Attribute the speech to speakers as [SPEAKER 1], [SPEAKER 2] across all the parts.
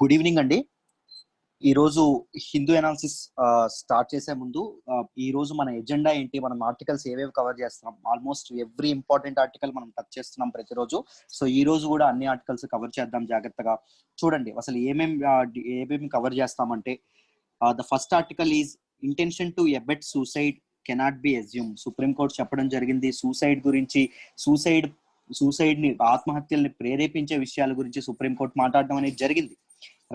[SPEAKER 1] Good evening అండి. ఈ రోజు హిందూ అనాలిసిస్ స్టార్ట్ చేసే ముందు ఈ రోజు మన ఎజెండా ఏంటి, మనం ఆర్టికల్స్ ఏవేవి కవర్ చేస్తున్నాం, ఆల్మోస్ట్ ఎవ్రీ ఇంపార్టెంట్ ఆర్టికల్ మనం టచ్ చేస్తున్నాం ప్రతిరోజు. సో ఈ రోజు కూడా అన్ని ఆర్టికల్స్ కవర్ చేద్దాం జాగ్రత్తగా. చూడండి అసలు ఏమేమి కవర్ చేస్తామంటే, the first article is intention to abet suicide cannot be assume. Supreme court చెప్పడం జరిగింది సూసైడ్ గురించి. సూసైడ్ ని, ఆత్మహత్యల్ని ప్రేరేపించే విషయాల గురించి సుప్రీం కోర్టు మాట్లాడడం అనేది జరిగింది,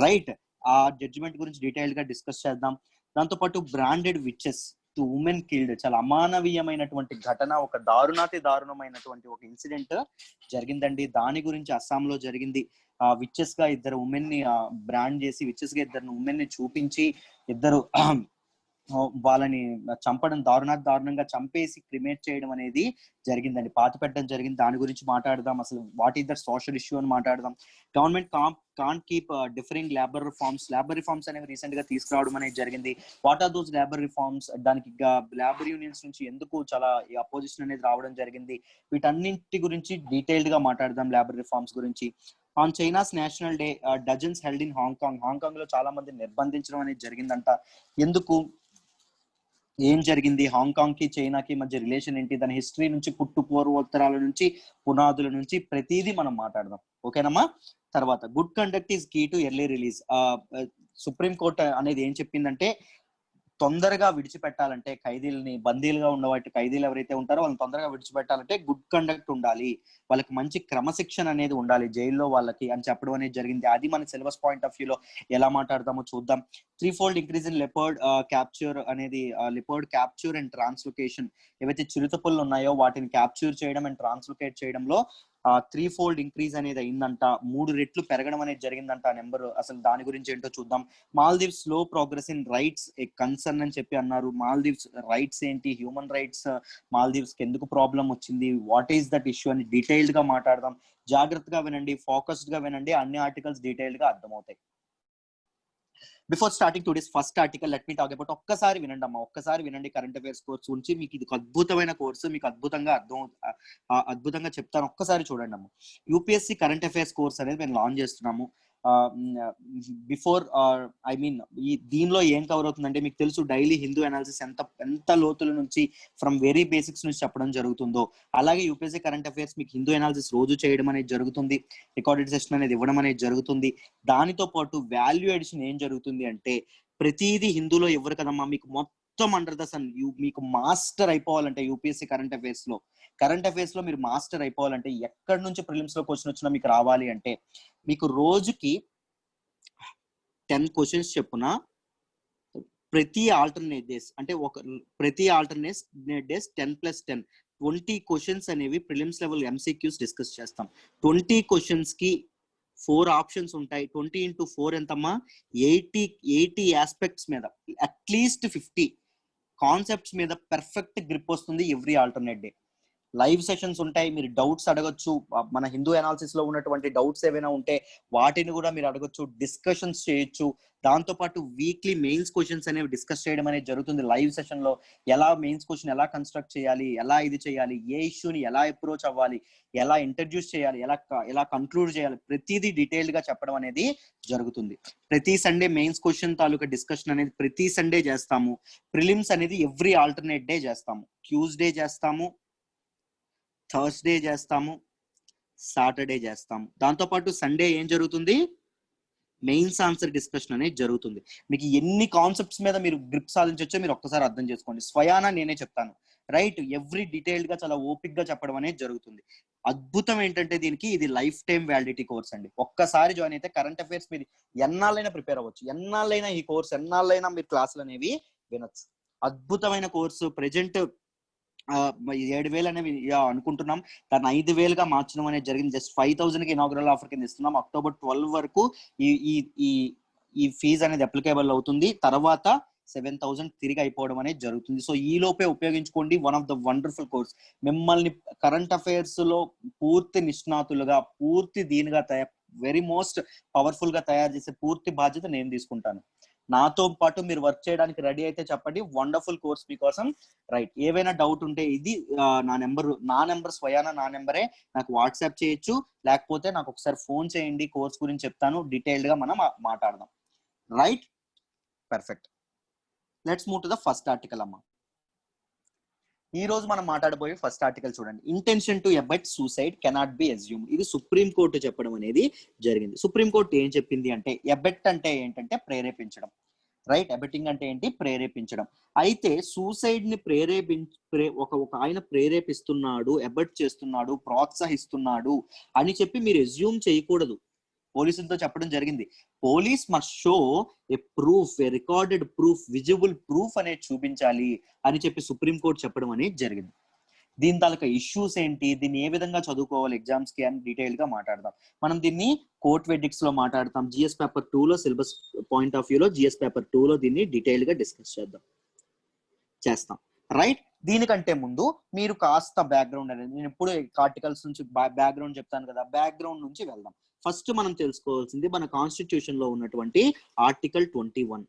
[SPEAKER 1] రైట్? ఆ జడ్జిమెంట్ గురించి డీటెయిల్ గా డిస్కస్ చేద్దాం. దాంతో పాటు branded witches two women killed, చాలా అమానవీయమైనటువంటి ఘటన, ఒక దారుణమైనటువంటి ఒక ఇన్సిడెంట్ జరిగిందండి. దాని గురించి అస్సాంలో జరిగింది. విచెస్ గా ఇద్దరు ఉమెన్ ని బ్రాండ్ చేసి, విచెస్ గా ఇద్దరు ఉమెన్ ని చూపించి, ఇద్దరు వాళ్ళని చంపడం, దారుణంగా చంపేసి క్రిమేట్ చేయడం అనేది జరిగిందండి, పాతి పెట్టడం జరిగింది. దాని గురించి మాట్లాడదాం. అసలు what is the social issue అని మాట్లాడదాం. Government can't keep differing labour reforms అనేవి రీసెంట్ గా తీసుకురావడం అనేది జరిగింది. What are those labour reforms? దానికి లేబర్ యూనియన్స్ నుంచి ఎందుకు చాలా అపోజిషన్ అనేది రావడం జరిగింది? వీటన్నింటి గురించి డీటెయిల్డ్ గా మాట్లాడదాం, లేబర్ రిఫార్మ్స్ గురించి. On China's national day, dozens held in Hong Kong లో చాలా మంది నిర్బంధించడం అనేది జరిగిందంట. ఎందుకు, ఏం జరిగింది, హాంకాంగ్ కి చైనాకి మధ్య రిలేషన్ ఏంటి, దాని హిస్టరీ నుంచి, పూర్వోత్తరాల నుంచి, పునాదుల నుంచి ప్రతిదీ మనం మాట్లాడదాం, ఓకేనమ్మా? తర్వాత good conduct is key to early release. Supreme court అనేది ఏం చెప్పిందంటే, తొందరగా విడిచిపెట్టాలంటే ఖైదీలని, బందీలుగా ఉన్న వాటి ఖైదీలు ఎవరైతే ఉంటారో వాళ్ళని తొందరగా విడిచిపెట్టాలంటే గుడ్ కండక్ట్ ఉండాలి, వాళ్ళకి మంచి క్రమశిక్షణ అనేది ఉండాలి జైల్లో వాళ్ళకి అని చెప్పడం అనేది జరిగింది. అది మన సిలబస్ పాయింట్ ఆఫ్ వ్యూలో ఎలా మాట్లాడదామో చూద్దాం. 3-fold increase in leopard capture అనేది, లెపర్డ్ క్యాప్చర్ అండ్ ట్రాన్స్లొకేషన్, ఏవైతే చిరుతపుల్లు ఉన్నాయో వాటిని క్యాప్చర్ చేయడం అండ్ ట్రాన్స్లొకేట్ చేయడంలో 3-fold ఇంక్రీజ్ అనేది అయిందంట. 3 రెట్లు పెరగడం అనేది జరిగిందంట ఆ నెంబర్. అసలు దాని గురించి ఏంటో చూద్దాం. Maldives slow progress in rights a concern అని చెప్పి అన్నారు. మాల్దీవ్స్ రైట్స్ ఏంటి, హ్యూమన్ రైట్స్ మాల్దీవ్స్ కి ఎందుకు ప్రాబ్లం వచ్చింది, వాట్ ఈస్ దట్ ఇష్యూ అని డీటెయిల్డ్ గా మాట్లాడదాం. జాగ్రత్తగా వినండి, ఫోకస్డ్ గా వినండి, అన్ని ఆర్టికల్స్ డీటెయిల్డ్ గా అర్థమవుతాయి. Before starting today's first article, let me talk about, ఒక్కసారి వినండి అమ్మా, ఒక్కసారి వినండి కరెంట్ అఫైర్స్ కోర్స్ గురించి. మీకు ఇది అద్భుతమైన కోర్సు, మీకు అద్భుతంగా చెప్తాను, ఒక్కసారి చూడండి అమ్మా. యూపీఎస్సీ కరెంట్ అఫైర్స్ కోర్స్ అనేది మేము లాంచ్ చేస్తున్నాము. బిఫోర్ దీనిలో ఏం కవర్ అవుతుందంటే, మీకు తెలుసు డైలీ హిందూ అనాలిసిస్ ఎంత లోతుల నుంచి, ఫ్రమ్ వెరీ బేసిక్స్ నుంచి చెప్పడం జరుగుతుందో, అలాగే యూపీఎస్సీ కరెంట్ అఫైర్స్ మీకు హిందూ అనాలిసిస్ రోజు చేయడం అనేది జరుగుతుంది, రికార్డెడ్ సెషన్ అనేది ఇవ్వడం అనేది జరుగుతుంది. దానితో పాటు వాల్యూ ఎడిషన్ ఏం జరుగుతుంది అంటే, ప్రతిదీ హిందూలో ఇవ్వరు కదమ్మా, మీకు మొత్తం అండర్ ద సన్, మీకు మాస్టర్ అయిపోవాలంటే యూపీఎస్సీ కరెంట్ అఫైర్స్ లో మీరు మాస్టర్ అయిపోవాలంటే, ఎక్కడి నుంచి ప్రిలిమ్స్ లో క్వశ్చన్ వచ్చినా మీకు రావాలి అంటే, మీకు రోజుకి 10 క్వశ్చన్స్ చెప్పున ప్రతి ఆల్టర్నేట్ డేస్, అంటే ప్రతి ఆల్టర్నేట్ డేస్ 10+10 20 క్వశ్చన్స్ అనేవి ప్రిలిమ్స్ లెవెల్ ఎంసీక్యూస్ డిస్కస్ చేస్తాం. 20 క్వశ్చన్స్ కి 4 ఆప్షన్స్ ఉంటాయి. 20x4 ఎంతమ్మా, 80 ఆస్పెక్ట్స్ మీద, అట్లీస్ట్ 50 కాన్సెప్ట్స్ మీద పర్ఫెక్ట్ గ్రిప్ వస్తుంది every alternate day. Live sessions ఉంటాయి, మీరు డౌట్స్ అడగొచ్చు. మన హిందూ అనాలిసిస్ లో ఉన్నటువంటి డౌట్స్ ఏవైనా ఉంటే వాటిని కూడా మీరు అడగొచ్చు, డిస్కషన్స్ చేయొచ్చు. దాంతో పాటు వీక్లీ మెయిన్స్ క్వశ్చన్స్ అనేవి డిస్కస్ చేయడం అనేది జరుగుతుంది లైవ్ సెషన్ లో. ఎలా మెయిన్స్ క్వశ్చన్ ఎలా కన్స్ట్రక్ట్ చేయాలి, ఎలా ఇది చేయాలి, ఏ ఇష్యూని ఎలా అప్రోచ్ అవ్వాలి, ఎలా ఇంట్రడ్యూస్ చేయాలి, ఎలా కంక్లూడ్ చేయాలి, ప్రతిదీ డీటెయిల్డ్ గా చెప్పడం అనేది జరుగుతుంది. ప్రతి సండే మెయిన్స్ క్వశ్చన్ తాలూకా డిస్కషన్ అనేది ప్రతి సండే చేస్తాము. ప్రిలిమ్స్ అనేది ఎవ్రీ ఆల్టర్నేట్ డే చేస్తాము. ట్యూస్డే చేస్తాము, థర్స్డే చేస్తాము, సాటర్డే చేస్తాము. దాంతోపాటు సండే ఏం జరుగుతుంది, మెయిన్స్ ఆన్సర్ డిస్కషన్ అనేది జరుగుతుంది. మీకు ఎన్ని కాన్సెప్ట్స్ మీద మీరు గ్రిప్ సాధించవచ్చో మీరు ఒక్కసారి అర్థం చేసుకోండి. స్వయానా నేనే చెప్తాను, రైట్? ఎవ్రీ డీటెయిల్డ్ గా చాలా ఓపిక్ గా చెప్పడం అనేది జరుగుతుంది. అద్భుతం ఏంటంటే దీనికి, ఇది లైఫ్ టైం వ్యాలిడిటీ కోర్స్ అండి. ఒక్కసారి జాయిన్ అయితే కరెంట్ అఫైర్స్ మీరు ఎన్నాళ్ళైనా ప్రిపేర్ అవ్వచ్చు, ఎన్నాళ్ళైనా ఈ కోర్స్, ఎన్నాళ్ళైనా మీరు క్లాసులు అనేవి వినొచ్చు. అద్భుతమైన కోర్సు. ప్రెజెంట్ 7,000 అనేవి అనుకుంటున్నాం, దాన్ని 5,000గా మార్చడం అనేది జరిగింది. జస్ట్ 5,000కి ఇనాగ్రల్ ఆఫర్ కింద ఇస్తున్నాం. October 12 వరకు ఈ ఫీజు అనేది అప్లికేబుల్ అవుతుంది. తర్వాత 7,000 తిరిగి అయిపోవడం అనేది జరుగుతుంది. సో ఈ లోపే ఉపయోగించుకోండి. One of the wonderful course. మిమ్మల్ని కరెంట్ అఫైర్స్ లో పూర్తి నిష్ణాతులుగా, పూర్తి దీనిగా వెరీ మోస్ట్ పవర్ఫుల్ గా తయారు చేసే పూర్తి బాధ్యత నేను తీసుకుంటాను. నాతో పాటు మీరు వర్క్ చేయడానికి రెడీ అయితే చెప్పండి, వండర్ఫుల్ కోర్స్ మీకోసం. రైట్, ఏవైనా డౌట్ ఉంటే ఇది నా నెంబర్ స్వయానా నా నెంబరే, నాకు వాట్సాప్ చేయొచ్చు, లేకపోతే నాకు ఒకసారి ఫోన్ చేయండి, కోర్స్ గురించి చెప్తాను, డీటెయిల్డ్ గా మనం మాట్లాడదాం. Right, perfect. Let's move to the first article అమ్మా. ఈ రోజు మనం మాట్లాడబోయే ఫస్ట్ ఆర్టికల్ చూడండి, intention to abet suicide cannot be assumed. ఇది సుప్రీం కోర్టు చెప్పడం అనేది జరిగింది. సుప్రీం కోర్టు ఏం చెప్పింది అంటే, అబెట్ అంటే ఏంటంటే ప్రేరేపించడం. రైట్, అబెటింగ్ అంటే ఏంటి? ప్రేరేపించడం. అయితే సూసైడ్ ని ఒక ఆయన ప్రేరేపిస్తున్నాడు, అబెట్ చేస్తున్నాడు, ప్రోత్సహిస్తున్నాడు అని చెప్పి మీరు అస్యూమ్ చేయకూడదు. పోలీసులతో చెప్పడం జరిగింది, పోలీస్ మస్ట్ షో ఏ ప్రూఫ్, ఏ రికార్డెడ్ ప్రూఫ్, విజిబుల్ ప్రూఫ్ అనేది చూపించాలి అని చెప్పి సుప్రీం కోర్టు చెప్పడం అనేది జరిగింది. దీని తాలూకా ఇష్యూస్ ఏంటి, దీన్ని ఏ విధంగా చదువుకోవాలి ఎగ్జామ్స్ కి అని డీటెయిల్ గా మాట్లాడదాం. మనం దీన్ని కోర్ట్ వెడిక్స్ లో మాట్లాడతాం, జిఎస్ పేపర్ 2 లో సిలబస్ పాయింట్ ఆఫ్ వ్యూలో జిఎస్ పేపర్ 2 లో దీన్ని డీటెయిల్ గా డిస్కస్ చేస్తాం. రైట్, దీనికంటే ముందు మీరు కాస్త బ్యాక్గ్రౌండ్ అనేది, నేను ఎప్పుడు ఆర్టికల్స్ నుంచి బ్యాక్గ్రౌండ్ చెప్తాను కదా, బ్యాక్గ్రౌండ్ నుంచి వెళ్దాం. ఫస్ట్ మనం తెలుసుకోవాల్సింది మన కాన్స్టిట్యూషన్ లో ఉన్నటువంటి article 21.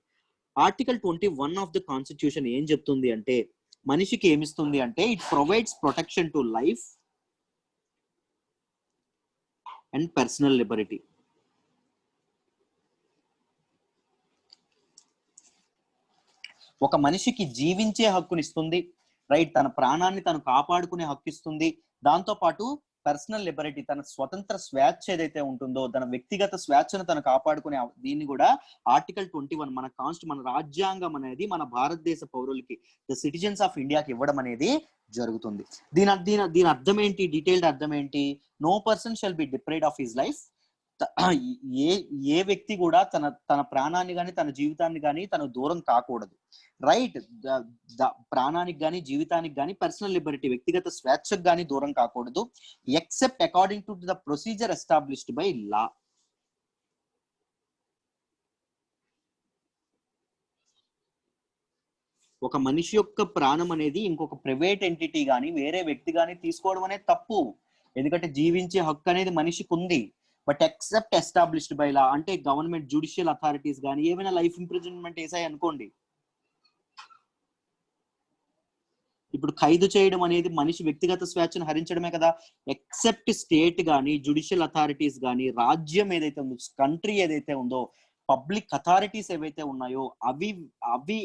[SPEAKER 1] Article 21 of the constitution ఏం చెప్తుంది అంటే, మనిషికి ఏమిస్తుంది అంటే, it provides protection to life and personal Liberty. ఒక మనిషికి జీవించే హక్కునిస్తుంది. రైట్, తన ప్రాణాన్ని తను కాపాడుకునే హక్కు ఇస్తుంది. దాంతో పాటు పర్సనల్ లిబర్టీ, తన స్వతంత్ర స్వేచ్ఛ ఏదైతే ఉంటుందో, తన వ్యక్తిగత స్వేచ్ఛను తను కాపాడుకునే దీన్ని కూడా ఆర్టికల్ 21 మన రాజ్యాంగం అనేది మన భారతదేశ పౌరులకి, ద సిటిజన్స్ ఆఫ్ ఇండియాకి ఇవ్వడం అనేది జరుగుతుంది. దీని అర్థం ఏంటి, డీటెయిల్డ్ అర్థం ఏంటి? No person shall be deprived of his life. ఏ వ్యక్తి కూడా తన ప్రాణాన్ని కానీ తన జీవితాన్ని కానీ తను దూరం కాకూడదు. రైట్, ప్రాణానికి కానీ జీవితానికి కానీ పర్సనల్ లిబర్టీ, వ్యక్తిగత స్వేచ్ఛకు కానీ దూరం కాకూడదు, except according to the procedure established by law. ఒక మనిషి యొక్క ప్రాణం అనేది ఇంకొక ప్రైవేట్ ఎంటిటీ కానీ వేరే వ్యక్తి కానీ తీసుకోవడం అనేది తప్పు. ఎందుకంటే జీవించే హక్కు అనేది మనిషికి ఉంది. But except established by law అంటే గవర్నమెంట్, జ్యుడిషియల్ అథారిటీస్ కానీ ఏమైనా లైఫ్ ఇంప్రిజన్మెంట్ వేసాయి అనుకోండి, ఇప్పుడు ఖైదు చేయడం అనేది మనిషి వ్యక్తిగత స్వేచ్ఛను హరించడమే కదా. ఎక్సెప్ట్ స్టేట్ కానీ, జ్యుడిషియల్ అథారిటీస్ కానీ, రాజ్యం ఏదైతే ఉందో, కంట్రీ ఏదైతే ఉందో, పబ్లిక్ అథారిటీస్ ఏవైతే ఉన్నాయో అవి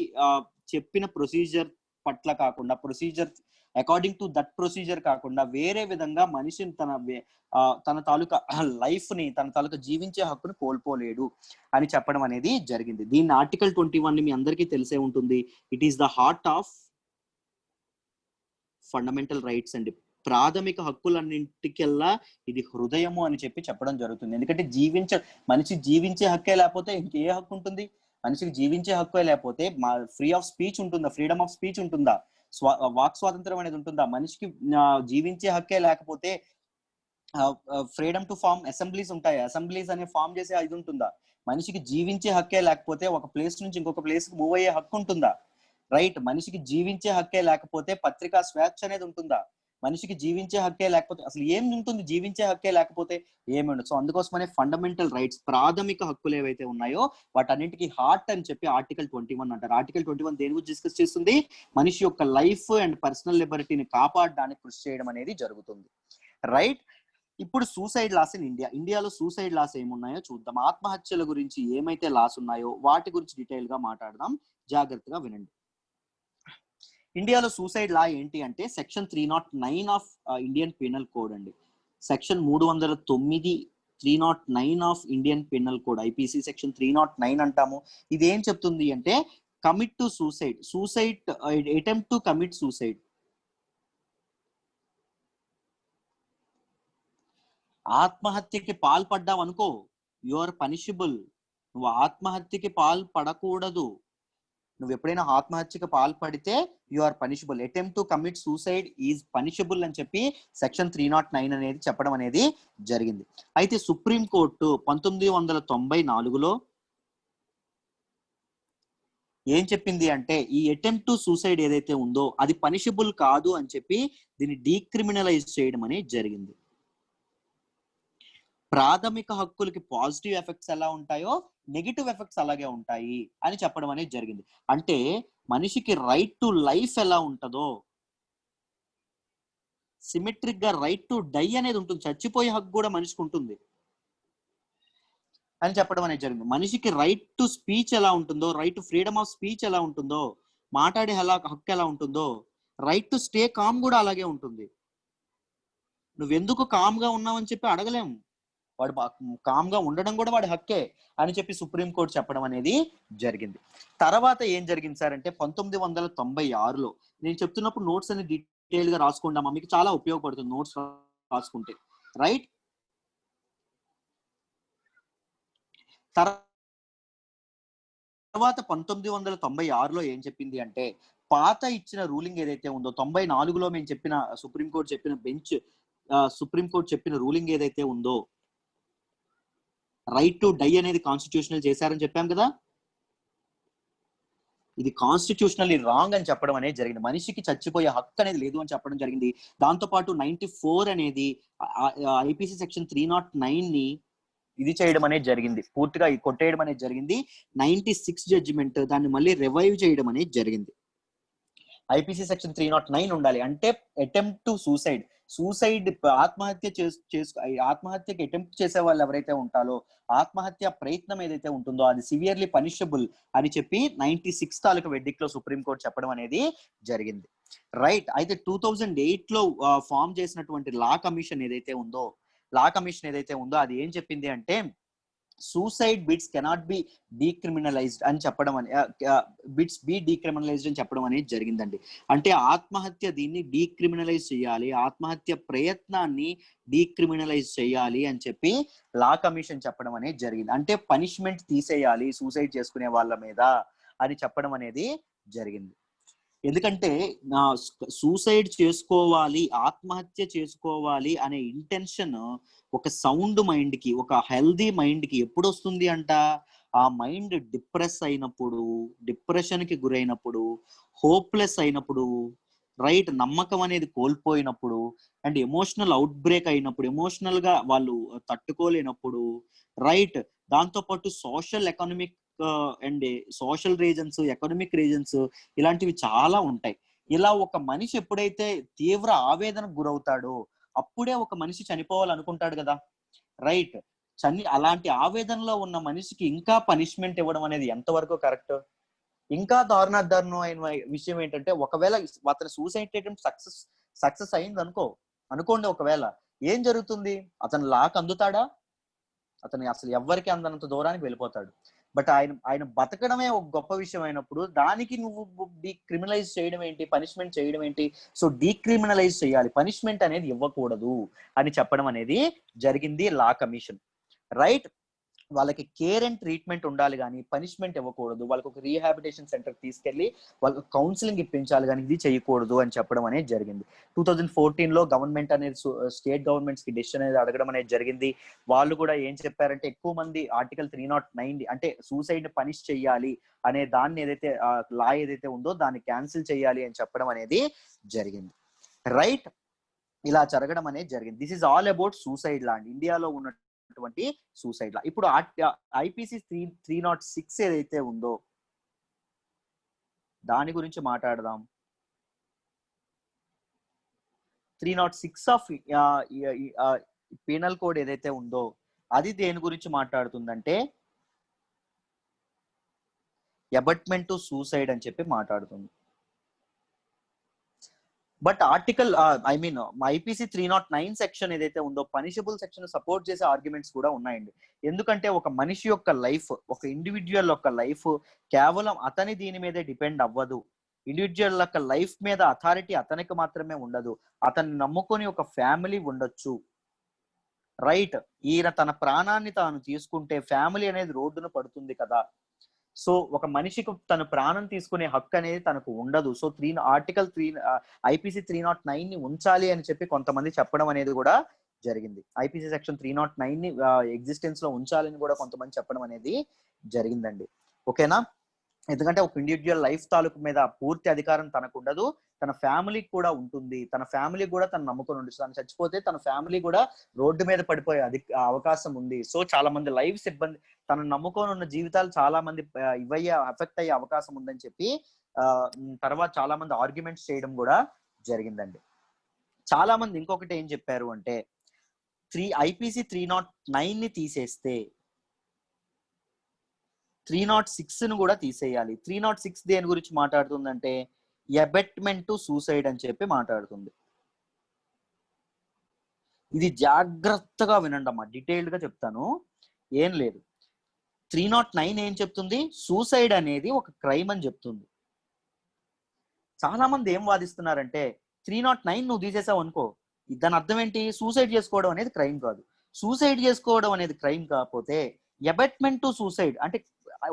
[SPEAKER 1] చెప్పిన ప్రొసీజర్ పట్ల కాకుండా, procedure according to that procedure కాకుండా వేరే విధంగా మనిషిని తన తాలూకా లైఫ్ ని, తన తాలూకా జీవించే హక్కును కోల్పోలేడు అని చెప్పడం అనేది జరిగింది. దీన్ని ఆర్టికల్ 21 ని మీ అందరికీ తెలిసే ఉంటుంది. It is the heart of fundamental rights అండి. ప్రాథమిక హక్కులన్నింటికెల్లా ఇది హృదయము అని చెప్పడం జరుగుతుంది. ఎందుకంటే మనిషి జీవించే హక్కే లేకపోతే ఇంకే హక్కు ఉంటుంది? మనిషికి జీవించే హక్కే లేకపోతే ఫ్రీ ఆఫ్ స్పీచ్ ఉంటుందా? ఫ్రీడమ్ ఆఫ్ స్పీచ్ ఉంటుందా? వాక్ స్వాతంత్రం అనేది ఉంటుందా? మనిషికి జీవించే హక్కే లేకపోతే ఫ్రీడమ్ టు ఫార్మ్ అసెంబ్లీస్ ఉంటాయి, అసెంబ్లీస్ అనే ఫార్మ్ చేసే ఇది ఉంటుందా? మనిషికి జీవించే హక్కే లేకపోతే ఒక ప్లేస్ నుంచి ఇంకొక ప్లేస్ కి మూవ్ అయ్యే హక్కు ఉంటుందా? రైట్, మనిషికి జీవించే హక్కే లేకపోతే పత్రికా స్వేచ్ఛ అనేది ఉంటుందా? మనిషికి జీవించే హక్కే లేకపోతే అసలు ఏం ఉంటుంది? జీవించే హక్కే లేకపోతే ఏమి ఉండదు. సో అందుకోసమనే ఫండమెంటల్ రైట్స్, ప్రాథమిక హక్కులు ఏవైతే ఉన్నాయో వాటన్నింటికి హార్ట్ అని చెప్పి ఆర్టికల్ 21 అంటారు. ఆర్టికల్ 21 దేని గురించి డిస్కస్ చేస్తుంది? మనిషి యొక్క లైఫ్ అండ్ పర్సనల్ లిబర్టీని కాపాడడానికి కృషి చేయడం అనేది జరుగుతుంది. రైట్, ఇప్పుడు సూసైడ్ లాస్ ఇన్ ఇండియాలో సూసైడ్ లాస్ ఏమున్నాయో చూద్దాం. ఆత్మహత్యల గురించి ఏమైతే లాస్ ఉన్నాయో వాటి గురించి డీటెయిల్ గా మాట్లాడదాం, జాగ్రత్తగా వినండి. ఇండియాలో సూసైడ్ లా ఏంటి అంటే section 309 of Indian penal code అండి. Section 309 309 of Indian penal code, IPC section 309 అంటాము. ఇది ఏం చెప్తుంది అంటే, commit to suicide attempt to commit suicide, ఆత్మహత్యకి పాల్పడ్డావు అనుకో, యు ఆర్ పనిషబుల్. నువ్వు ఆత్మహత్యకి పాల్పడకూడదు. నువ్వు ఎప్పుడైనా ఆత్మహత్యకి పాల్పడితే you are punishable. Attempt to commit suicide is punishable అని చెప్పి సెక్షన్ 309 అనేది చెప్పడం అనేది జరిగింది. అయితే సుప్రీం కోర్టు 1994లో ఏం చెప్పింది అంటే, ఈ అటెంప్ట్ టు సూసైడ్ ఏదైతే ఉందో అది పనిషబుల్ కాదు అని చెప్పి దీన్ని డీక్రిమినలైజ్ చేయడం అనేది జరిగింది. ప్రాథమిక హక్కులకి పాజిటివ్ ఎఫెక్ట్స్ ఎలా ఉంటాయో నెగిటివ్ ఎఫెక్ట్స్ అలాగే ఉంటాయి అని చెప్పడం అనేది జరిగింది. అంటే మనిషికి రైట్ టు లైఫ్ ఎలా ఉంటుందో సిమెట్రిక్ గా రైట్ టు డై అనేది ఉంటుంది, చచ్చిపోయే హక్కు కూడా మనిషికి ఉంటుంది అని చెప్పడం అనేది జరిగింది. మనిషికి రైట్ టు స్పీచ్ ఎలా ఉంటుందో, right to freedom of speech ఎలా ఉంటుందో, మాట్లాడే హక్కు ఎలా ఉంటుందో, రైట్ టు స్టే కామ్ కూడా అలాగే ఉంటుంది. నువ్వెందుకు కామ్ గా ఉన్నావని చెప్పి అడగలేము, వాడు కామ్ గా ఉండడం కూడా వాడి హక్కే అని చెప్పి సుప్రీంకోర్టు చెప్పడం అనేది జరిగింది. తర్వాత ఏం జరిగింది సార్ అంటే 1996లో, నేను చెప్తున్నప్పుడు నోట్స్ అని డీటెయిల్ గా రాసుకుంటామా, మీకు చాలా ఉపయోగపడుతుంది నోట్స్ రాసుకుంటే, రైట్. తర్వాత 1996లో ఏం చెప్పింది అంటే, పాత ఇచ్చిన రూలింగ్ ఏదైతే ఉందో 94లో మేము చెప్పిన సుప్రీంకోర్టు చెప్పిన రూలింగ్ ఏదైతే ఉందో, రైట్ టు డై అనేది కాన్స్టిట్యూషనల్ చేశారని చెప్పాం కదా, ఇది కాన్స్టిట్యూషనల్లీ రాంగ్ అని చెప్పడం అనేది జరిగింది. మనిషికి చచ్చిపోయే హక్కు అనేది లేదు అని చెప్పడం జరిగింది. దాంతో పాటు 94 అనేది ఐపీసీ సెక్షన్ 309 ని ఇది చేయడం అనేది జరిగింది, పూర్తిగా కొట్టేయడం అనేది జరిగింది. 96 జడ్జిమెంట్ దాన్ని మళ్ళీ రివైవ్ చేయడం అనేది జరిగింది. ఐపీసీ సెక్షన్ 309 ఉండాలి అంటే అటెంప్ట్ టు సూసైడ్, ఆత్మహత్యకి అటెంప్ట్ చేసే వాళ్ళు ఎవరైతే ఉంటారో, ఆత్మహత్య ప్రయత్నం ఏదైతే ఉంటుందో అది సివియర్లీ పనిషబుల్ అని చెప్పి 96 తాలూకు వెడ్డిక్ లో సుప్రీంకోర్టు చెప్పడం అనేది జరిగింది, రైట్. అయితే 2008లో ఫామ్ చేసినటువంటి లా కమిషన్ ఏదైతే ఉందో అది ఏం చెప్పింది అంటే, సూసైడ్ బిట్స్ కెనాట్ బి డీక్రిమినలైజ్డ్ అని చెప్పడం అని చెప్పడం అనేది జరిగిందండి. అంటే ఆత్మహత్య దీన్ని డీక్రిమినలైజ్ చేయాలి, ఆత్మహత్య ప్రయత్నాన్ని డీక్రిమినలైజ్ చేయాలి అని చెప్పి లా కమిషన్ చెప్పడం అనేది జరిగింది. అంటే పనిష్మెంట్ తీసేయాలి సూసైడ్ చేసుకునే వాళ్ళ మీద అని చెప్పడం అనేది జరిగింది. ఎందుకంటే సూసైడ్ చేసుకోవాలి, ఆత్మహత్య చేసుకోవాలి అనే ఇంటెన్షన్ ఒక సౌండ్ మైండ్ కి, ఒక హెల్దీ మైండ్ కి ఎప్పుడు వస్తుంది అంట, ఆ మైండ్ డిప్రెషన్ కి గురైనప్పుడు, హోప్లెస్ అయినప్పుడు, రైట్, నమ్మకం అనేది కోల్పోయినప్పుడు, అండ్ ఎమోషనల్ అవుట్ బ్రేక్ అయినప్పుడు, ఎమోషనల్ గా వాళ్ళు తట్టుకోలేనప్పుడు, రైట్. దాంతో పాటు సోషల్ రీజన్స్, ఎకనామిక్ రీజన్స్ ఇలాంటివి చాలా ఉంటాయి. ఇలా ఒక మనిషి ఎప్పుడైతే తీవ్ర ఆవేదనకు గురవుతాడో అప్పుడే ఒక మనిషి చనిపోవాలనుకుంటాడు కదా, రైట్. అలాంటి ఆవేదనలో ఉన్న మనిషికి ఇంకా పనిష్మెంట్ ఇవ్వడం అనేది ఎంతవరకు కరెక్ట్? ఇంకా దారుణమైన విషయం ఏంటంటే, ఒకవేళ అతని సూసైడ్ అటెంప్ట్ సక్సెస్ అయింది అనుకోండి, ఒకవేళ ఏం జరుగుతుంది? అతను లాక్ అందుతాడా? అతను అసలు ఎవ్వరికి అందనంత దూరానికి వెళ్ళిపోతాడు. బట్ ఆయన బతకడమే ఒక గొప్ప విషయం అయినప్పుడు దానికి నువ్వు డీక్రిమినలైజ్ చేయడం ఏంటి, పనిష్మెంట్ చేయడం ఏంటి? సో డీక్రిమినలైజ్ చేయాలి, పనిష్మెంట్ అనేది ఇవ్వకూడదు అని చెప్పడం అనేది జరిగింది లా కమిషన్, రైట్. వాళ్ళకి కేర్ అండ్ ట్రీట్మెంట్ ఉండాలి కానీ పనిష్మెంట్ ఇవ్వకూడదు, వాళ్ళకి ఒక రీహాబిటేషన్ సెంటర్ తీసుకెళ్లి వాళ్ళకి కౌన్సిలింగ్ ఇప్పించాలి కానీ ఇది చేయకూడదు అని చెప్పడం అనేది జరిగింది. 2014లో గవర్నమెంట్ అనేది స్టేట్ గవర్నమెంట్స్ కి డెసిషన్ అనేది అడగడం అనేది జరిగింది. వాళ్ళు కూడా ఏం చెప్పారంటే, ఎక్కువ మంది ఆర్టికల్ 309 అంటే సూసైడ్ పనిష్ చేయాలి అనే దాన్ని ఏదైతే లా ఏదైతే ఉందో దాన్ని క్యాన్సిల్ చేయాలి అని చెప్పడం అనేది జరిగింది, రైట్. ఇలా జరగడం అనేది జరిగింది. This is all about suicide law, ఇండియాలో ఉన్న సూసైడ్ లా. ఇప్పుడు ఐపీసీ 306 ఏదైతే ఉందో దాని గురించి మాట్లాడదాం. 306 ఆఫ్ పీనల్ కోడ్ ఏదైతే ఉందో అది దేని గురించి మాట్లాడుతుందంటే, అబట్మెంట్ టు సూసైడ్ అని చెప్పి మాట్లాడుతుంది. బట్ ఐపీసీ 309 సెక్షన్ ఏదైతే ఉందో పనిషబుల్ సెక్షన్ సపోర్ట్ చేసే ఆర్గ్యుమెంట్స్ కూడా ఉన్నాయండి. ఎందుకంటే ఒక మనిషి యొక్క లైఫ్, ఒక ఇండివిజువల్ యొక్క లైఫ్ కేవలం అతని దీని మీదే డిపెండ్ అవ్వదు. ఇండివిజువల్ యొక్క లైఫ్ మీద అథారిటీ అతనికి మాత్రమే ఉండదు, అతన్ని నమ్ముకొని ఒక ఫ్యామిలీ ఉండొచ్చు, రైట్. ఈయన తన ప్రాణాన్ని తాను తీసుకుంటే ఫ్యామిలీ అనేది రోడ్డున పడుతుంది కదా. సో ఒక మనిషికి తన ప్రాణం తీసుకునే హక్కు అనేది తనకు ఉండదు. సో ఐపీసీ 309 ని ఉంచాలి అని చెప్పి కొంతమంది చెప్పడం అనేది కూడా జరిగింది. ఐపీసీ సెక్షన్ 309 ని ఎగ్జిస్టెన్స్ లో ఉంచాలని కూడా కొంతమంది చెప్పడం అనేది జరిగిందండి, ఓకేనా. ఎందుకంటే ఒక ఇండివిజువల్ లైఫ్ తాలూకు మీద పూర్తి అధికారం తనకు ఉండదు, తన ఫ్యామిలీకి కూడా ఉంటుంది. తన ఫ్యామిలీ కూడా తను నమ్ముకొని ఉంటుంది. తను చచ్చిపోతే తన ఫ్యామిలీ కూడా రోడ్డు మీద పడిపోయే అవకాశం ఉంది. సో చాలా మంది లైఫ్స్ ఇబ్బంది, తను నమ్ముకొని ఉన్న జీవితాలు చాలా మంది ఇవయ్యే అఫెక్ట్ అయ్యే అవకాశం ఉందని చెప్పి తర్వాత చాలా మంది ఆర్గ్యుమెంట్స్ చేయడం కూడా జరిగిందండి. చాలా మంది ఇంకొకటి ఏం చెప్పారు అంటే IPC 309 ని తీసేస్తే 306 ను కూడా తీసేయాలి. 306 దేని గురించి మాట్లాడుతుందంటే అబెట్మెంట్ టు సూసైడ్ అని చెప్పి మాట్లాడుతుంది. ఇది జాగ్రత్తగా వినండి అమ్మా, డీటెయిల్డ్ గా చెప్తాను, ఏం లేదు. 309 ఏం చెప్తుంది? సూసైడ్ అనేది ఒక క్రైమ్ అని చెప్తుంది. చాలా మంది ఏం వాదిస్తున్నారంటే 309 నువ్వు తీసేసావు అనుకో, దాని అర్థం ఏంటి? సూసైడ్ చేసుకోవడం అనేది క్రైమ్ కాదు. సూసైడ్ చేసుకోవడం అనేది క్రైమ్ కాకపోతే అబెట్మెంట్ టు సూసైడ్ అంటే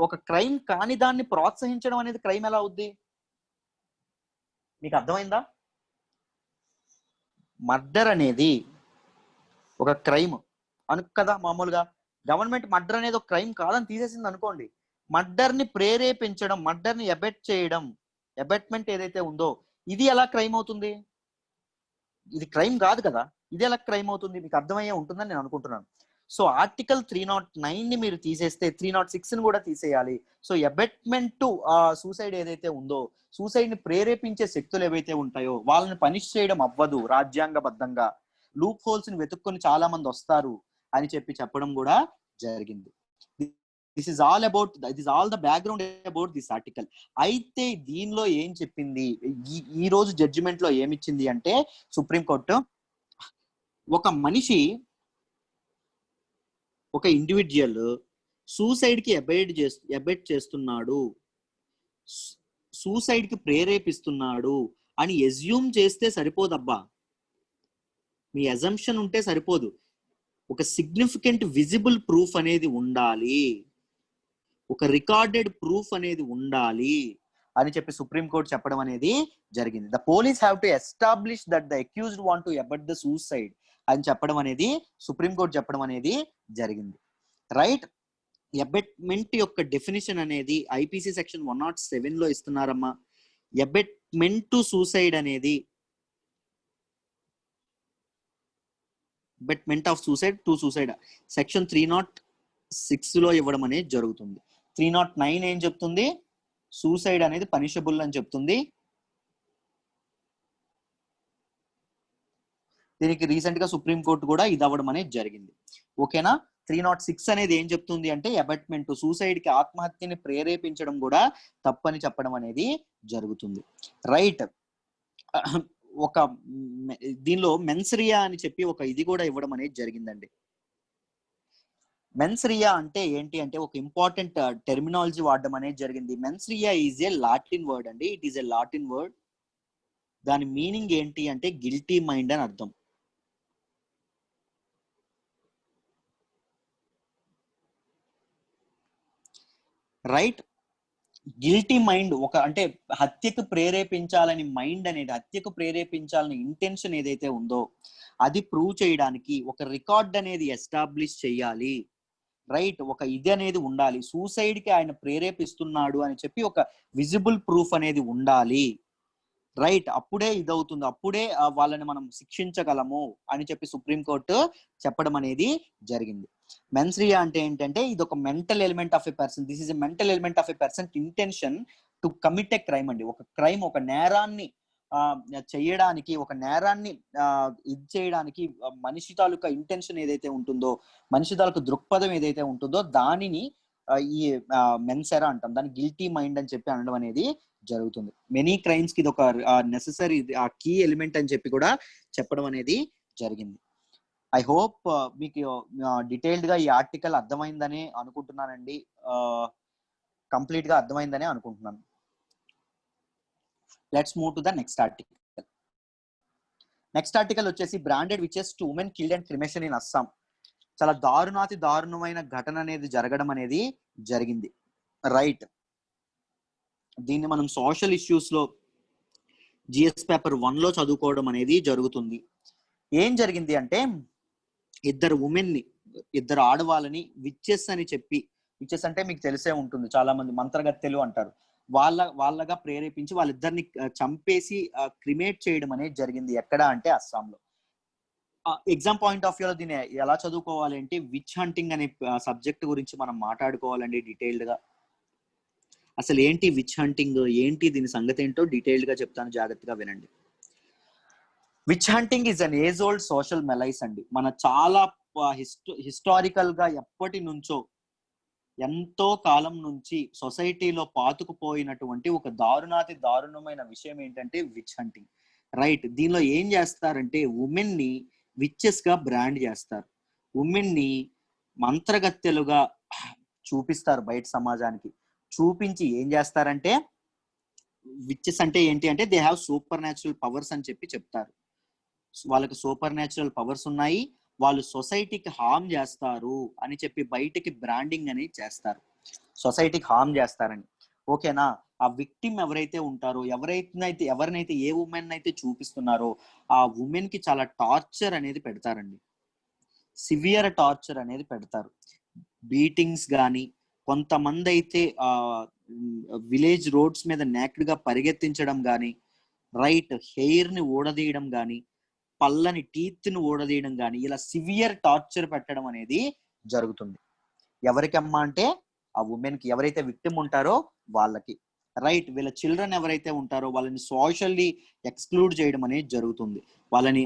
[SPEAKER 1] ఒక క్రైమ్ కాని దాన్ని ప్రోత్సహించడం అనేది క్రైమ్ ఎలా అవుద్ది? మీకు అర్థమైందా? మర్డర్ అనేది ఒక క్రైమ్ కదా, మామూలుగా గవర్నమెంట్ మర్డర్ అనేది ఒక క్రైమ్ కాదని తీసేసింది అనుకోండి, మర్డర్ ని ప్రేరేపించడం, మర్డర్ ని అబెట్ చేయడం, అబెట్మెంట్ ఏదైతే ఉందో ఇది ఎలా క్రైమ్ అవుతుంది? ఇది క్రైమ్ కాదు కదా, ఇది ఎలా క్రైమ్ అవుతుంది? మీకు అర్థమయ్యే ఉంటుందని నేను అనుకుంటున్నాను. సో ఆర్టికల్ 309 ని మీరు తీసేస్తే 306 ని కూడా తీసేయాలి. సో అబెట్మెంట్ టు సూసైడ్ ఏదైతే ఉందో, సూసైడ్ ని ప్రేరేపించే శక్తులు ఏవైతే ఉంటాయో వాళ్ళని పనిష్ చేయడం అవ్వదు రాజ్యాంగబద్ధంగా. లూప్ హోల్స్ ని వెతుక్కొని చాలా మంది వస్తారు అని చెప్పడం కూడా జరిగింది. This is all the background about this article. అయితే దీనిలో ఏం చెప్పింది, ఈ రోజు జడ్జిమెంట్ లో ఏమిచ్చింది అంటే సుప్రీంకోర్టు, ఒక మనిషి, ఒక ఇండివిజువల్ సూసైడ్ కి అబెట్ చేస్తున్నాడు, సూసైడ్ కి ప్రేరేపిస్తున్నాడు అని ఎజ్యూమ్ చేస్తే సరిపోదబ్బా. మీ అజంప్షన్ ఉంటే సరిపోదు, ఒక సిగ్నిఫికెంట్ విజిబుల్ ప్రూఫ్ అనేది ఉండాలి, ఒక రికార్డెడ్ ప్రూఫ్ అనేది ఉండాలి అని చెప్పి సుప్రీంకోర్టు చెప్పడం అనేది జరిగింది. The police have to establish that the accused want to abet the suicide అని చెప్పడం అనేది సుప్రీంకోర్టు చెప్పడం అనేది జరిగింది. రైట్. అబెట్మెంట్ యొక్క డెఫినిషన్ అనేది IPC సెక్షన్ 107 లో ఇస్తున్నారమ్మా. అబెట్మెంట్ టు సూసైడ్ అనేది abetment of suicide to suicide section 306 లో ఇవ్వడం అనేది జరుగుతుంది. 309 ఏం చెప్తుంది? సూసైడ్ అనేది పనిషబుల్ అని చెప్తుంది. దీనికి రీసెంట్ గా సుప్రీంకోర్టు కూడా ఇది అవ్వడం అనేది జరిగింది. ఓకేనా? 306 అనేది ఏం చెప్తుంది అంటే అబెట్మెంట్, సూసైడ్ కి, ఆత్మహత్యని ప్రేరేపించడం కూడా తప్పని చెప్పడం అనేది జరుగుతుంది. రైట్. ఒక దీనిలో మెన్సరియా అని చెప్పి ఒక ఇది కూడా ఇవ్వడం అనేది జరిగిందండి. మెన్సరియా అంటే ఏంటి అంటే ఒక ఇంపార్టెంట్ టెర్మినాలజీ వాడడం అనేది జరిగింది. మెన్సరియా ఈజ్ ఏ లాటిన్ వర్డ్ అండి. It is a Latin word. దాని మీనింగ్ ఏంటి అంటే గిల్టీ మైండ్ అని అర్థం. రైట్. గిల్టీ మైండ్ ఒక అంటే హత్యకు ప్రేరేపించాలని మైండ్ అనేది, హత్యకు ప్రేరేపించాలని ఇంటెన్షన్ ఏదైతే ఉందో అది ప్రూవ్ చేయడానికి ఒక రికార్డ్ అనేది ఎస్టాబ్లిష్ చేయాలి. రైట్. ఒక ఇది అనేది ఉండాలి, సూసైడ్ కి ఆయన ప్రేరేపిస్తున్నాడు అని చెప్పి ఒక విజిబుల్ ప్రూఫ్ అనేది ఉండాలి. రైట్. అప్పుడే ఇదవుతుంది, అప్పుడే వాళ్ళని మనం శిక్షించగలము అని చెప్పి సుప్రీంకోర్టు చెప్పడం అనేది జరిగింది. మెన్సరియా అంటే ఏంటంటే ఇది ఒక mental element of a person. This is a mental element of a person intention to commit a crime అండి. ఒక క్రైమ్, ఒక నేరాన్ని చేయడానికి, ఒక నేరాన్ని ఇది చేయడానికి మనిషి తాలూకా ఇంటెన్షన్ ఏదైతే ఉంటుందో, మనిషి తాలూకా దృక్పథం ఏదైతే ఉంటుందో దానిని ఈ మెన్సెరా అంటాం. దాని గిల్టీ మైండ్ అని చెప్పి అనడం అనేది జరుగుతుంది. మెనీ క్రైమ్స్ కి ఇది ఒక నెసెసరీ కీ ఎలిమెంట్ అని చెప్పి కూడా చెప్పడం అనేది జరిగింది. ఐ హోప్ మీకు డీటెయిల్డ్ గా ఈ ఆర్టికల్ అర్థమైందని అనుకుంటున్నానండి. కంప్లీట్ గా అర్థమైందని అనుకుంటున్నాను. Let's move to the next article. Next article వచ్చేసి branded witches two women killed and cremation in Assam. చాలా దారుణమైన ఘటన అనేది జరగడం అనేది జరిగింది. రైట్. దీన్ని మనం సోషల్ ఇష్యూస్ లో GS పేపర్ 1 లో చదువుకోవడం అనేది జరుగుతుంది. ఏం జరిగింది అంటే ఇద్దరు ఆడవాళ్ళని విచెస్ అని చెప్పి విచెస్ అంటే మీకు తెలిసే ఉంటుంది, చాలా మంది మంత్రగత్తెలు అంటారు. వాళ్ళగా ప్రేరేపించి వాళ్ళిద్దరిని చంపేసి క్రిమేట్ చేయడం అనేది జరిగింది. ఎక్కడ అంటే అస్సాంలో. ఎగ్జామ్ పాయింట్ ఆఫ్ వ్యూలో దీన్ని ఎలా చదువుకోవాలి అంటే, విచ్ హంటింగ్ అనే సబ్జెక్ట్ గురించి మనం మాట్లాడుకోవాలండి డీటెయిల్డ్ గా. అసలు ఏంటి విచ్ హంటింగ్, ఏంటి దీని సంగతి ఏంటో డీటెయిల్డ్ గా చెప్తాను, జాగ్రత్తగా వినండి. Which hunting is an age old social malaise అండి. మన చాలా హిస్టారికల్ గా ఎప్పటి నుంచో, ఎంతో కాలం నుంచి సొసైటీలో పాతుకుపోయినటువంటి ఒక దారుణమైన విషయం ఏంటంటే విచ్ హంటింగ్. రైట్, దీనిలో ఏం చేస్తారంటే ఉమెన్ ని విచెస్ గా బ్రాండ్ చేస్తారు. ఉమెన్ ని మంత్రగత్తెలుగా చూపిస్తారు బయట సమాజానికి. చూపించి ఏం చేస్తారంటే, విచెస్ అంటే ఏంటి అంటే they have super natural powers అని చెప్పి చెప్తారు. వాళ్ళకి సూపర్ న్యాచురల్ పవర్స్ ఉన్నాయి, వాళ్ళు సొసైటీకి హార్మ్ చేస్తారు అని చెప్పి బయటికి బ్రాండింగ్ అని చేస్తారు, సొసైటీకి హార్మ్ చేస్తారని. ఓకేనా? ఆ విక్టిమ్ ఎవరైతే ఉంటారో, ఎవరినైతే ఏ ఉమెన్ అయితే చూపిస్తున్నారో ఆ ఉమెన్ కి చాలా టార్చర్ అనేది పెడతారండి, సివియర్ టార్చర్ అనేది పెడతారు. బీటింగ్స్ కానీ, కొంతమంది అయితే విలేజ్ రోడ్స్ మీద నేక్డ్ గా పరిగెత్తించడం కానీ, రైట్, హెయిర్ ని ఊడదీయడం కానీ, పళ్ళని టీత్ ని ఊడదీయడం కానీ, ఇలా సివియర్ టార్చర్ పెట్టడం అనేది జరుగుతుంది. ఎవరికమ్మా అంటే ఆ ఉమెన్ కి, ఎవరైతే విక్టిమ్ ఉంటారో వాళ్ళకి. రైట్, వీళ్ళ చిల్డ్రన్ ఎవరైతే ఉంటారో వాళ్ళని సోషల్లీ ఎక్స్క్లూడ్ చేయడం అనేది జరుగుతుంది, వాళ్ళని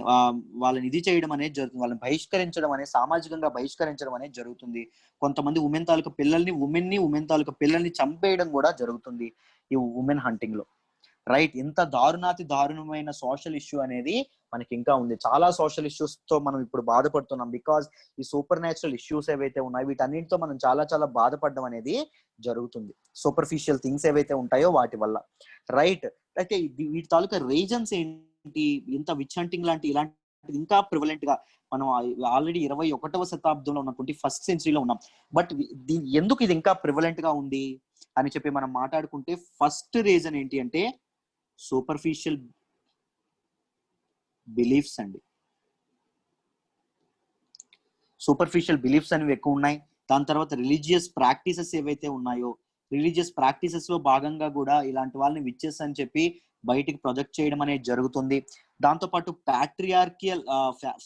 [SPEAKER 1] ఇది చేయడం అనేది జరుగుతుంది, వాళ్ళని బహిష్కరించడం అనేది, సామాజికంగా బహిష్కరించడం అనేది జరుగుతుంది. కొంతమంది ఉమెన్ తాలూకా ఉమెన్ తాలూకా పిల్లల్ని చంపేయడం కూడా జరుగుతుంది ఈ ఉమెన్ హంటింగ్ లో. రైట్, ఇంత దారుణమైన సోషల్ ఇష్యూ అనేది మనకి ఇంకా ఉంది. చాలా సోషల్ ఇష్యూస్ తో మనం ఇప్పుడు బాధపడుతున్నాం, బికాస్ ఈ సూపర్ న్యాచురల్ ఇష్యూస్ ఏవైతే ఉన్నాయో వీటన్నిటితో మనం చాలా బాధపడడం అనేది జరుగుతుంది, సూపర్ఫిషియల్ థింగ్స్ ఏవైతే ఉంటాయో వాటి వల్ల. రైట్, అయితే వీటి తాలూకా రీజన్స్ ఏంటి? ఇంత విచ్ హంటింగ్ ఇలాంటిది ఇంకా ప్రివలెంట్ గా మనం ఆల్రెడీ 21వ శతాబ్దంలో ఉన్న 21st సెంచరీలో ఉన్నాం. బట్ ఎందుకు ఇది ఇంకా ప్రివలెంట్ గా ఉంది అని చెప్పి మనం మాట్లాడుకుంటే, ఫస్ట్ రీజన్ ఏంటి అంటే సూపర్ఫిషియల్ బిలీఫ్స్ అండి. సూపర్ఫిషియల్ బిలీఫ్స్ అనేవి ఎక్కువ ఉన్నాయి. దాని తర్వాత రిలీజియస్ ప్రాక్టీసెస్ ఏవైతే ఉన్నాయో, రిలీజియస్ ప్రాక్టీసెస్ లో భాగంగా కూడా ఇలాంటి వాళ్ళని విచెస్ అని చెప్పి బయటికి ప్రొజెక్ట్ చేయడం అనేది జరుగుతుంది. దాంతోపాటు ప్యాట్రియార్కియల్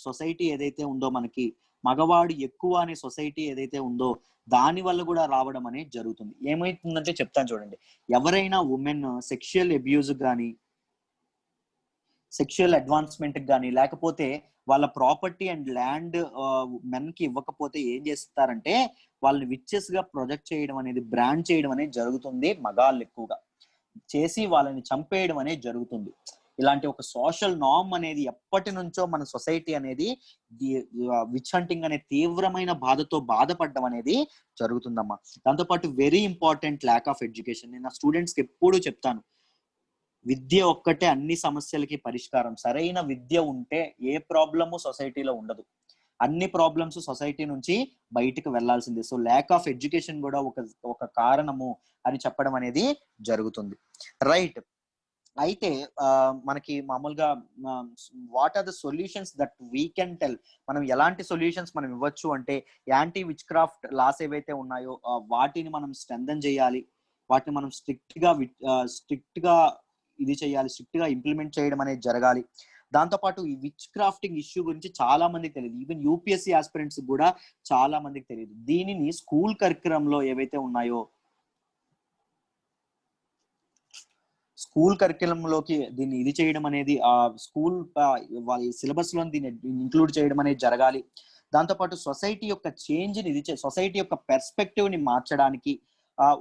[SPEAKER 1] సొసైటీ ఏదైతే ఉందో, మనకి మగవాడు ఎక్కువ అనే సొసైటీ ఏదైతే ఉందో దాని వల్ల కూడా రావడం అనేది జరుగుతుంది. ఏమైతుందంటే చెప్తాను చూడండి, ఎవరైనా ఉమెన్ సెక్షువల్ అబ్యూజ్ కానీ, సెక్షువల్ అడ్వాన్స్మెంట్ కానీ, లేకపోతే వాళ్ళ ప్రాపర్టీ అండ్ ల్యాండ్ మెన్ కి ఇవ్వకపోతే ఏం చేస్తారంటే వాళ్ళని విచెస్ గా ప్రొజెక్ట్ చేయడం అనేది, బ్రాండ్ చేయడం అనేది జరుగుతుంది. మగాళ్ళు ఎక్కువగా చేసి వాళ్ళని చంపేయడం అనేది జరుగుతుంది. ఇలాంటి ఒక సోషల్ నార్మ్ అనేది ఎప్పటి నుంచో మన సొసైటీ అనేది విచ్ హంటింగ్ అనే తీవ్రమైన బాధతో బాధపడడం అనేది జరుగుతుందమ్మా. దాంతోపాటు very important lack of education. నేను నా స్టూడెంట్స్కి ఎప్పుడూ చెప్తాను, విద్య ఒక్కటే అన్ని సమస్యలకి పరిష్కారం. సరైన విద్య ఉంటే ఏ ప్రాబ్లము సొసైటీలో ఉండదు, అన్ని ప్రాబ్లమ్స్ సొసైటీ నుంచి బయటకు వెళ్లాల్సిందే. సో ల్యాక్ ఆఫ్ ఎడ్యుకేషన్ కూడా ఒక కారణము అని చెప్పడం అనేది జరుగుతుంది. రైట్, అయితే మనకి మామూలుగా what are the solutions that we can tell, మనం ఎలాంటి సొల్యూషన్స్ మనం ఇవ్వచ్చు అంటే, యాంటీ విచ్ క్రాఫ్ట్ లాస్ ఏవైతే ఉన్నాయో వాటిని మనం స్ట్రెంథన్ చేయాలి, వాటిని మనం స్ట్రిక్ట్ గా ఇది చేయాలి, స్ట్రిక్ట్ గా ఇంప్లిమెంట్ చేయడం అనేది జరగాలి. దాంతోపాటు ఈ విచ్ క్రాఫ్టింగ్ ఇష్యూ గురించి చాలా మందికి తెలియదు, ఈవెన్ యూపీఎస్సీ ఆస్పిరెంట్స్ కూడా చాలా మందికి తెలియదు. దీనిని స్కూల్ కరిక్యులంలో ఏవైతే ఉన్నాయో, స్కూల్ కరిక్యులంలోకి దీన్ని ఇది చేయడం అనేది, ఆ స్కూల్ వాళ్ళ సిలబస్ లో దీన్ని ఇంక్లూడ్ చేయడం అనేది జరగాలి. దాంతోపాటు సొసైటీ యొక్క చేంజ్ ని సొసైటీ యొక్క పెర్స్పెక్టివ్ ని మార్చడానికి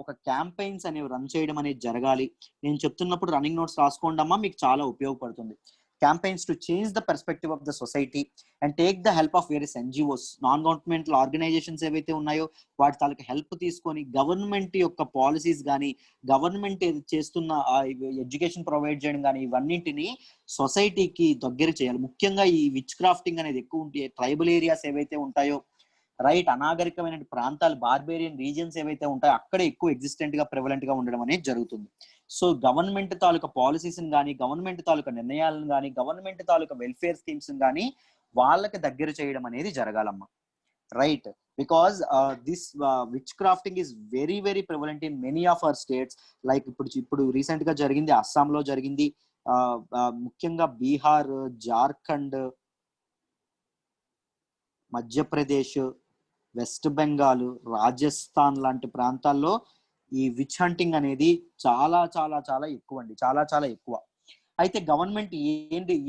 [SPEAKER 1] ఒక క్యాంపెయిన్స్ అనేవి రన్ చేయడం అనేది జరగాలి. నేను చెప్తున్నప్పుడు రన్నింగ్ నోట్స్ రాసుకోండమ్మా, మీకు చాలా ఉపయోగపడుతుంది. campaigns to change the perspective of the society and take the help of various NGOs, non governmental organisations ఏవైతే ఉన్నాయో వాటి తాలూకు హెల్ప్ తీసుకొని గవర్నమెంట్ యొక్క పాలసీస్ కానీ, గవర్నమెంట్ చేస్తున్న ఎడ్యుకేషన్ ప్రొవైడ్ చేయడం కానీ, ఇవన్నింటినీ సొసైటీకి దగ్గర చేయాలి. ముఖ్యంగా ఈ విచ్ క్రాఫ్టింగ్ అనేది ఎక్కువ ఉంటే ట్రైబల్ ఏరియాస్ ఏవైతే ఉంటాయో, రైట్, అనాగరికమైన ప్రాంతాలు, బార్బేరియన్ రీజియన్స్ ఏవైతే ఉంటాయో అక్కడే ఎక్కువ ఎగ్జిస్టెంట్ గా ప్రివలెంట్ గా ఉండడం అనేది జరుగుతుంది. సో గవర్నమెంట్ తాలూకా పాలసీస్ కానీ, గవర్నమెంట్ తాలూకా నిర్ణయాలను కానీ, గవర్నమెంట్ తాలూకా వెల్ఫేర్ స్కీమ్స్ కానీ వాళ్ళకి దగ్గర చేయడం అనేది జరగాలమ్మా. Right, because this witchcrafting is very very prevalent in many of our states. Like ఇప్పుడు రీసెంట్ గా జరిగింది, అస్సాంలో జరిగింది, ముఖ్యంగా బీహార్, జార్ఖండ్, మధ్యప్రదేశ్, వెస్ట్ బెంగాల్, రాజస్థాన్ లాంటి ప్రాంతాల్లో ఈ విచ్ హంటింగ్ అనేది చాలా చాలా చాలా ఎక్కువ అండి, చాలా చాలా ఎక్కువ. అయితే గవర్నమెంట్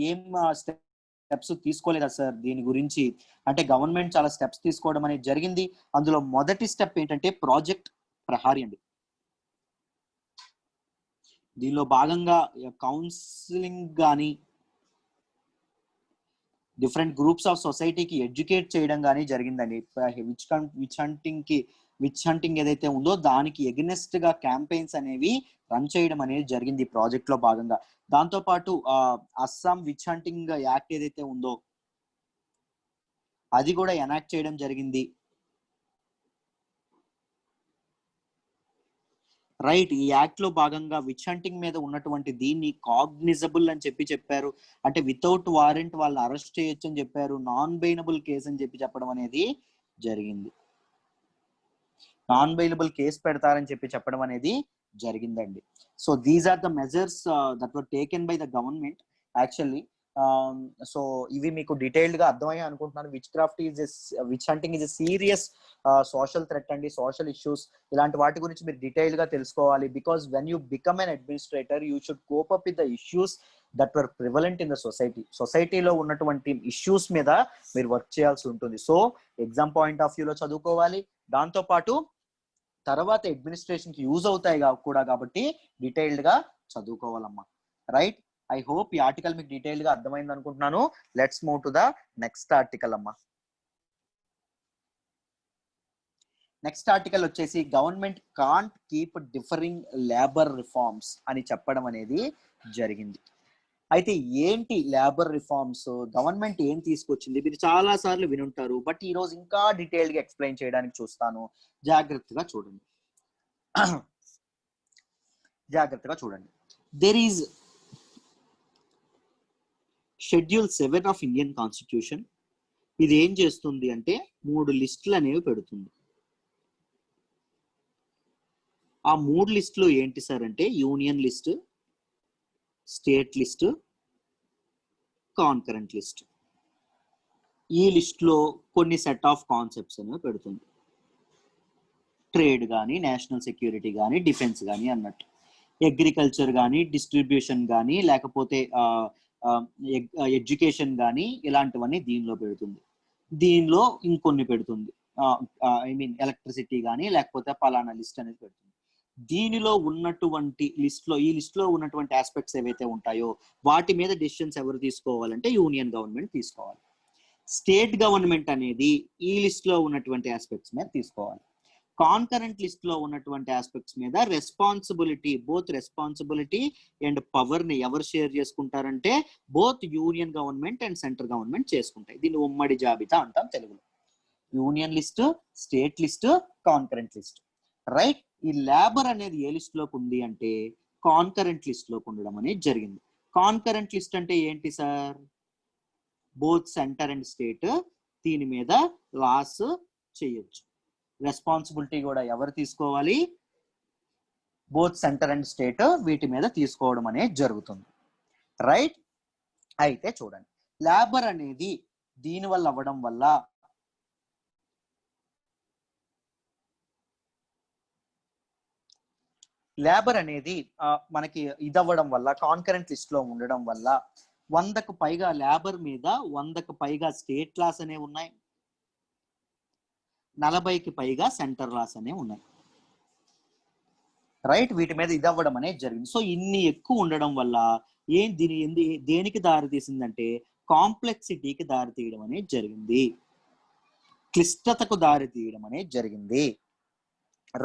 [SPEAKER 1] ఏం స్టెప్స్ తీసుకోలేదా సార్ దీని గురించి అంటే, గవర్నమెంట్ చాలా స్టెప్స్ తీసుకోవడం అనేది జరిగింది. అందులో మొదటి స్టెప్ ఏంటంటే ప్రాజెక్ట్ ప్రహారీ అండి. దీనిలో భాగంగా కౌన్సిలింగ్ కానీ, డిఫరెంట్ గ్రూప్స్ ఆఫ్ సొసైటీకి ఎడ్యుకేట్ చేయడం కానీ జరిగిందండి. విచ్ హంటింగ్ ఏదైతే ఉందో దానికి ఎగనెస్ట్ గా క్యాంపెయిన్స్ అనేవి రన్ చేయడం అనేది జరిగింది ఈ ప్రాజెక్ట్ లో భాగంగా. దాంతో పాటు అస్సాం విచ్ హంటింగ్ యాక్ట్ ఏదైతే ఉందో అది కూడా ఎనాక్ట్ చేయడం జరిగింది. రైట్, ఈ యాక్ట్ లో భాగంగా విచ్ హంటింగ్ మీద ఉన్నటువంటి దీన్ని కాగ్నిజబుల్ అని చెప్పారు. అంటే వితౌట్ వారెంట్ వాళ్ళని అరెస్ట్ చేయొచ్చు అని చెప్పారు. నాన్ బెయిలబుల్ కేసు అని చెప్పడం అనేది జరిగింది. నాన్ బెయిలబుల్ కేసు పెడతారని చెప్పడం అనేది జరిగిందండి. So these are the measures that were taken by the government actually. So ఇవి మీకు డీటెయిల్డ్ గా అర్థమయ్యే అనుకుంటున్నాను. Witch hunting is a serious social threat అండి, సోషల్ ఇష్యూస్. ఇలాంటి వాటి గురించి మీరు డీటెయిల్డ్ గా తెలుసుకోవాలి. Because when you become an administrator you should cope up with the issues that were prevalent in the society. సొసైటీలో ఉన్నటువంటి ఇష్యూస్ మీద మీరు వర్క్ చేయాల్సి ఉంటుంది. సో ఎగ్జామ్ పాయింట్ ఆఫ్ వ్యూలో చదువుకోవాలి, దాంతో పాటు తర్వాత అడ్మినిస్ట్రేషన్ కి యూజ్ అవుతాయి కూడా, కాబట్టి డీటెయిల్డ్ గా చదువుకోవాలమ్మా. రైట్, ఐ హోప్ ఈ ఆర్టికల్ మీకు డీటెయిల్డ్ గా అర్థమైంది అనుకుంటున్నాను. Let's move to the next article అమ్మా. నెక్స్ట్ ఆర్టికల్ వచ్చేసి government can't keep differing labour reforms అని చెప్పడం అనేది జరిగింది. అయితే ఏంటి లేబర్ రిఫార్మ్స్, గవర్నమెంట్ ఏం తీసుకొచ్చింది, మీరు చాలా సార్లు వినుంటారు. బట్ ఈ రోజు ఇంకా డీటెయిల్ గా ఎక్స్ప్లెయిన్ చేయడానికి చూస్తాను. జాగ్రత్తగా చూడండి. There is schedule 7 of Indian constitution. ఇది ఏం చేస్తుంది అంటే 3 లిస్టులు అనేవి పెడుతుంది. ఆ 3 లిస్టులు ఏంటి సార్ అంటే union list, state list, concurrent list. ఈ లిస్ట్ లో కొన్ని సెట్ ఆఫ్ కాన్సెప్ట్స్ అనేవి పెడుతుంది. ట్రేడ్ కానీ, నేషనల్ సెక్యూరిటీ కానీ, డిఫెన్స్ కానీ అన్నట్టు, అగ్రికల్చర్ కానీ, డిస్ట్రిబ్యూషన్ కానీ, లేకపోతే ఎడ్యుకేషన్ కానీ, ఇలాంటివన్నీ దీనిలో పెడుతుంది. దీనిలో ఇంకొన్ని పెడుతుంది, ఐ మీన్ ఎలక్ట్రిసిటీ కానీ, లేకపోతే పలానా లిస్ట్ అనేది పెడుతుంది. దీనిలో ఉన్నటువంటి ఈ లిస్ట్ లో ఉన్నటువంటి ఆస్పెక్ట్స్ ఏవైతే ఉంటాయో వాటి మీద డెసిషన్స్ ఎవరు తీసుకోవాలంటే యూనియన్ గవర్నమెంట్ తీసుకోవాలి. స్టేట్ గవర్నమెంట్ అనేది ఈ లిస్ట్ లో ఉన్నటువంటి ఆస్పెక్ట్స్ మీద తీసుకోవాలి. కాన్కరెంట్ లిస్ట్ లో ఉన్నటువంటి ఆస్పెక్ట్స్ మీద బోత్ రెస్పాన్సిబిలిటీ అండ్ పవర్ ని ఎవరు షేర్ చేసుకుంటారంటే both union government and central government చేసుకుంటాయి. దీన్ని ఉమ్మడి జాబితా అంటాం తెలుగులో. Union list, state list, concurrent list. Right, ఈ లేబర్ అనేది ఏ లిస్ట్ లోకి ఉంది అంటే కాన్కరెంట్ లిస్ట్ లోకి ఉండడం అనేది జరిగింది. కాన్కరెంట్ లిస్ట్ అంటే ఏంటి sir? Both centre and state దీని మీద లాస్ చేయొచ్చు. రెస్పాన్సిబిలిటీ కూడా ఎవరు తీసుకోవాలి? బోత్ సెంటర్ అండ్ స్టేట్ వీటి మీద తీసుకోవడం అనేది జరుగుతుంది. రైట్, అయితే చూడండి, లేబర్ అనేది దీని వల్ల అవ్వడం వల్ల లేబర్ అనేది మనకి ఇదవ్వడం వల్ల, కాన్కరెంట్ లిస్ట్ లో ఉండడం వల్ల 100కు పైగా లేబర్ మీద 100కు పైగా స్టేట్ లాస్ అనేవి ఉన్నాయి, 40కి పైగా సెంటర్ లాస్ అనేవి ఉన్నాయి. రైట్, వీటి మీద ఇదవ్వడం అనేది జరిగింది. సో ఇన్ని ఎక్కువ ఉండడం వల్ల దేనికి దారి తీసిందంటే కాంప్లెక్సిటీకి దారి తీయడం అనేది జరిగింది, క్లిష్టతకు దారి తీయడం అనేది జరిగింది.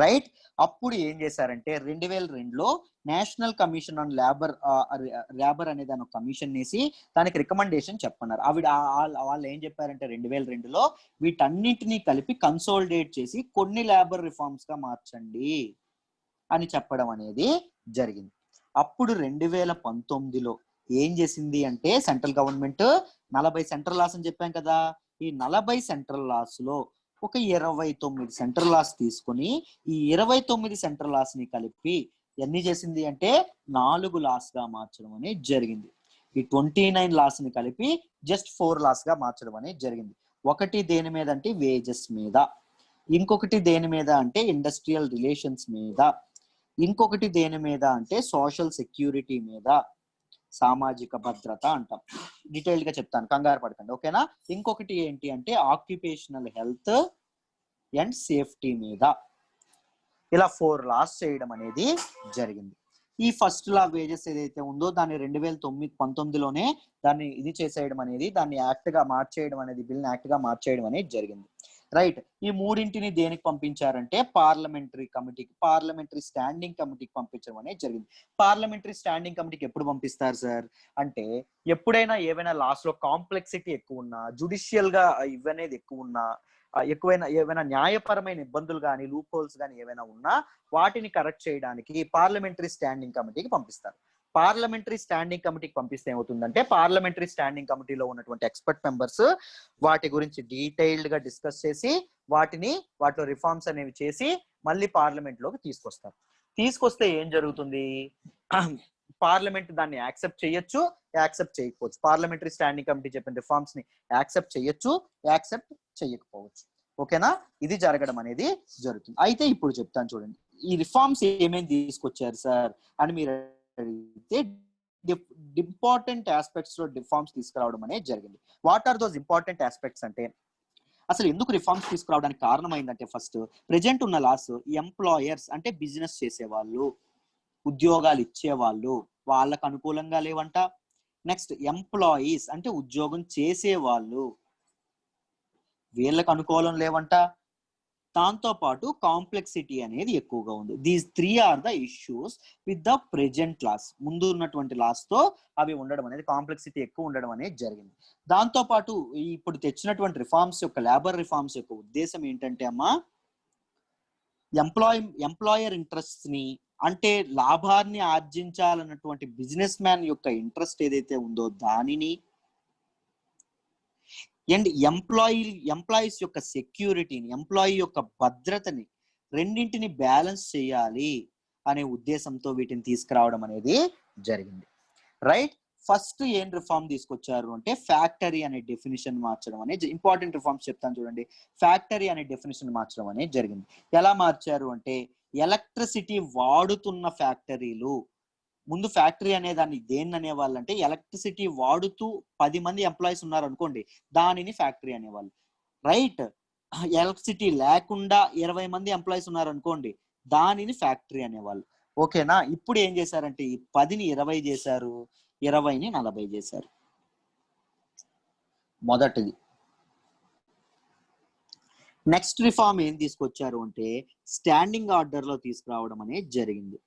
[SPEAKER 1] రైట్, అప్పుడు ఏం చేశారంటే 2002లో నేషనల్ కమిషన్ ఆన్ లేబర్ అనే దాని కమిషన్ వేసి దానికి రికమెండేషన్ చెప్పన్నారు. వాళ్ళు ఏం చెప్పారంటే 2002లో వీటన్నింటినీ కలిపి కన్సోలిడేట్ చేసి కొన్ని లేబర్ రిఫార్మ్స్ గా మార్చండి అని చెప్పడం అనేది జరిగింది. అప్పుడు 2019లో ఏం చేసింది అంటే సెంట్రల్ గవర్నమెంట్ 40 సెంట్రల్ లాస్ అని చెప్పాం కదా, ఈ 40 సెంట్రల్ లాస్ లో ఒక 29 సెంట్రల్ లాస్ తీసుకుని ఈ 29 సెంట్రల్ లాస్ ని కలిపి ఎన్ని చేసింది అంటే 4 లాస్ గా మార్చడం అనేది జరిగింది. ఈ 29 లాస్ ని కలిపి జస్ట్ 4 లాస్ గా మార్చడం అనేది జరిగింది. ఒకటి దేని మీద అంటే వేజెస్ మీద, ఇంకొకటి దేని మీద అంటే ఇండస్ట్రియల్ రిలేషన్స్ మీద, ఇంకొకటి దేని మీద అంటే సోషల్ సెక్యూరిటీ మీద, సామాజిక భద్రత అంటాం. డీటెయిల్డ్ గా చెప్తాను, కంగారు పడకండి, ఓకేనా. ఇంకొకటి ఏంటి అంటే ఆక్యుపేషనల్ హెల్త్ అండ్ సేఫ్టీ మీద. ఇలా 4 లాస్ చేయడం అనేది జరిగింది. ఈ ఫస్ట్ లా వేజెస్ ఏదైతే ఉందో దాన్ని 2019లోనే దాన్ని ఇది చేసేయడం అనేది, దాన్ని యాక్ట్ గా మార్చేయడం అనేది, బిల్ యాక్ట్ గా మార్చేయడం అనేది జరిగింది. రైట్. ఈ మూడింటిని దేనికి పంపించారంటే పార్లమెంటరీ కమిటీకి, పార్లమెంటరీ స్టాండింగ్ కమిటీకి పంపించడం అనేది జరిగింది. పార్లమెంటరీ స్టాండింగ్ కమిటీకి ఎప్పుడు పంపిస్తారు సార్ అంటే ఎప్పుడైనా ఏవైనా లాస్ లో కాంప్లెక్సిటీ ఎక్కువ ఉన్నా, జుడిషియల్ గా ఇవనేది ఎక్కువ ఉన్నా, ఏవైనా న్యాయపరమైన ఇబ్బందులు కానీ లూప్ హోల్స్ కానీ ఏవైనా ఉన్నా వాటిని కరెక్ట్ చేయడానికి పార్లమెంటరీ స్టాండింగ్ కమిటీకి పంపిస్తారు. పార్లమెంటరీ స్టాండింగ్ కమిటీకి పంపిస్తే ఏమవుతుందంటే పార్లమెంటరీ స్టాండింగ్ కమిటీలో ఉన్నటువంటి ఎక్స్పర్ట్ మెంబర్స్ వాటి గురించి డీటెయిల్డ్ గా డిస్కస్ చేసి వాటిలో రిఫార్మ్స్ అనేవి చేసి మళ్ళీ పార్లమెంట్ లోకి తీసుకొస్తారు. తీసుకొస్తే ఏం జరుగుతుంది, పార్లమెంట్ దాన్ని యాక్సెప్ట్ చేయొచ్చు, యాక్సెప్ట్ చేయకపోవచ్చు. పార్లమెంటరీ స్టాండింగ్ కమిటీ చెప్పిన రిఫార్మ్స్ ని యాక్సెప్ట్ చేయొచ్చు, యాక్సెప్ట్ చేయకపోవచ్చు. ఓకేనా, ఇది జరగడం అనేది జరుగుతుంది. అయితే ఇప్పుడు చెప్తాను చూడండి, ఈ రిఫార్మ్స్ ఏమేమి తీసుకొచ్చారు సార్ అని మీరు అడిగితే ఇంపార్టెంట్ ఆస్పెక్ట్స్ లో రిఫార్మ్స్ తీసుకురావడం అనేది జరిగింది. What are those important aspects అంటే అసలు ఎందుకు రిఫార్మ్స్ తీసుకురావడానికి కారణమైందంటే ఫస్ట్ ప్రెజెంట్ ఉన్న లాస్ ఎంప్లాయర్స్ అంటే బిజినెస్ చేసేవాళ్ళు, ఉద్యోగాలు ఇచ్చేవాళ్ళు వాళ్ళకు అనుకూలంగా లేవంట. నెక్స్ట్ ఎంప్లాయీస్ అంటే ఉద్యోగం చేసేవాళ్ళు వీళ్ళకు అనుకూలం లేవంట. దాంతో పాటు కాంప్లెక్సిటీ అనేది ఎక్కువగా ఉంది. These 3 are the issues with the present laws. ముందు ఉన్నటువంటి లాస్ తో అవి ఉండడం అనేది, కాంప్లెక్సిటీ ఎక్కువ ఉండడం అనేది జరిగింది. దాంతో పాటు ఇప్పుడు తెచ్చినటువంటి రిఫార్మ్స్ యొక్క, లేబర్ రిఫార్మ్స్ యొక్క ఉద్దేశం ఏంటంటే అమ్మా, ఎంప్లాయర్ ఇంట్రెస్ట్ ని అంటే లాభాన్ని ఆర్జించాలన్నటువంటి బిజినెస్ మ్యాన్ యొక్క ఇంట్రెస్ట్ ఏదైతే ఉందో దానిని, అండ్ ఎంప్లాయీస్ యొక్క సెక్యూరిటీని, ఎంప్లాయీ యొక్క భద్రతని రెండింటిని బ్యాలెన్స్ చేయాలి అనే ఉద్దేశంతో వీటిని తీసుకురావడం అనేది జరిగింది. రైట్. ఫస్ట్ ఏం రిఫార్మ్ తీసుకొచ్చారు అంటే ఫ్యాక్టరీ అనే డెఫినిషన్ మార్చడం అనేది ఇంపార్టెంట్ రిఫార్మ్స్ చెప్తాను చూడండి. ఫ్యాక్టరీ అనే డెఫినిషన్ మార్చడం అనేది జరిగింది. ఎలా మార్చారు అంటే ఎలక్ట్రిసిటీ వాడుతున్న ఫ్యాక్టరీలు, ముందు ఫ్యాక్టరీ అనే దాన్ని దేన్ని అనేవాళ్ళు అంటే ఎలక్ట్రిసిటీ వాడుతూ 10 మంది ఎంప్లాయీస్ ఉన్నారు అనుకోండి, దానిని ఫ్యాక్టరీ అనేవాళ్ళు. రైట్. ఎలక్ట్రిసిటీ లేకుండా 20 మంది ఎంప్లాయీస్ ఉన్నారు అనుకోండి, దానిని ఫ్యాక్టరీ అనేవాళ్ళు. ఓకేనా. ఇప్పుడు ఏం చేశారంటే ఈ 10ని 20 చేశారు, 20ని 40 చేశారు. మొదటిది. నెక్స్ట్ రిఫార్మ్ ఏం తీసుకొచ్చారు అంటే స్టాండింగ్ ఆర్డర్ లో తీసుకురావడం అనేది జరిగింది.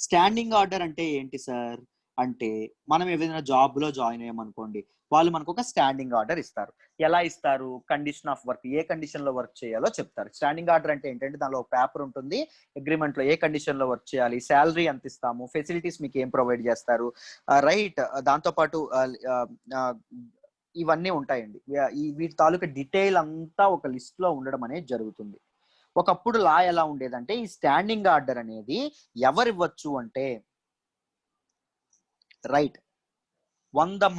[SPEAKER 1] స్టాండింగ్ ఆర్డర్ అంటే ఏంటి సార్ అంటే మనం ఏదైనా జాబ్ లో జాయిన్ అయ్యామనుకోండి, వాళ్ళు మనకు ఒక స్టాండింగ్ ఆర్డర్ ఇస్తారు. ఎలా ఇస్తారు, condition of work, A condition లో వర్క్ చేయాలో చెప్తారు. స్టాండింగ్ ఆర్డర్ అంటే ఏంటంటే దానిలో ఒక పేపర్ ఉంటుంది, అగ్రిమెంట్ లో ఏ కండిషన్ లో వర్క్ చేయాలి, శాలరీ ఎంత ఇస్తాము, ఫెసిలిటీస్ మీకు ఏం ప్రొవైడ్ చేస్తారు, రైట్. దాంతో పాటు ఇవన్నీ ఉంటాయండి. వీటి తాలూకా డీటెయిల్ అంతా ఒక లిస్ట్ లో ఉండడం అనేది జరుగుతుంది. ఒకప్పుడు లా ఎలా ఉండేదంటే ఈ స్టాండింగ్ ఆర్డర్ అనేది ఎవరు ఇవ్వచ్చు అంటే రైట్ 100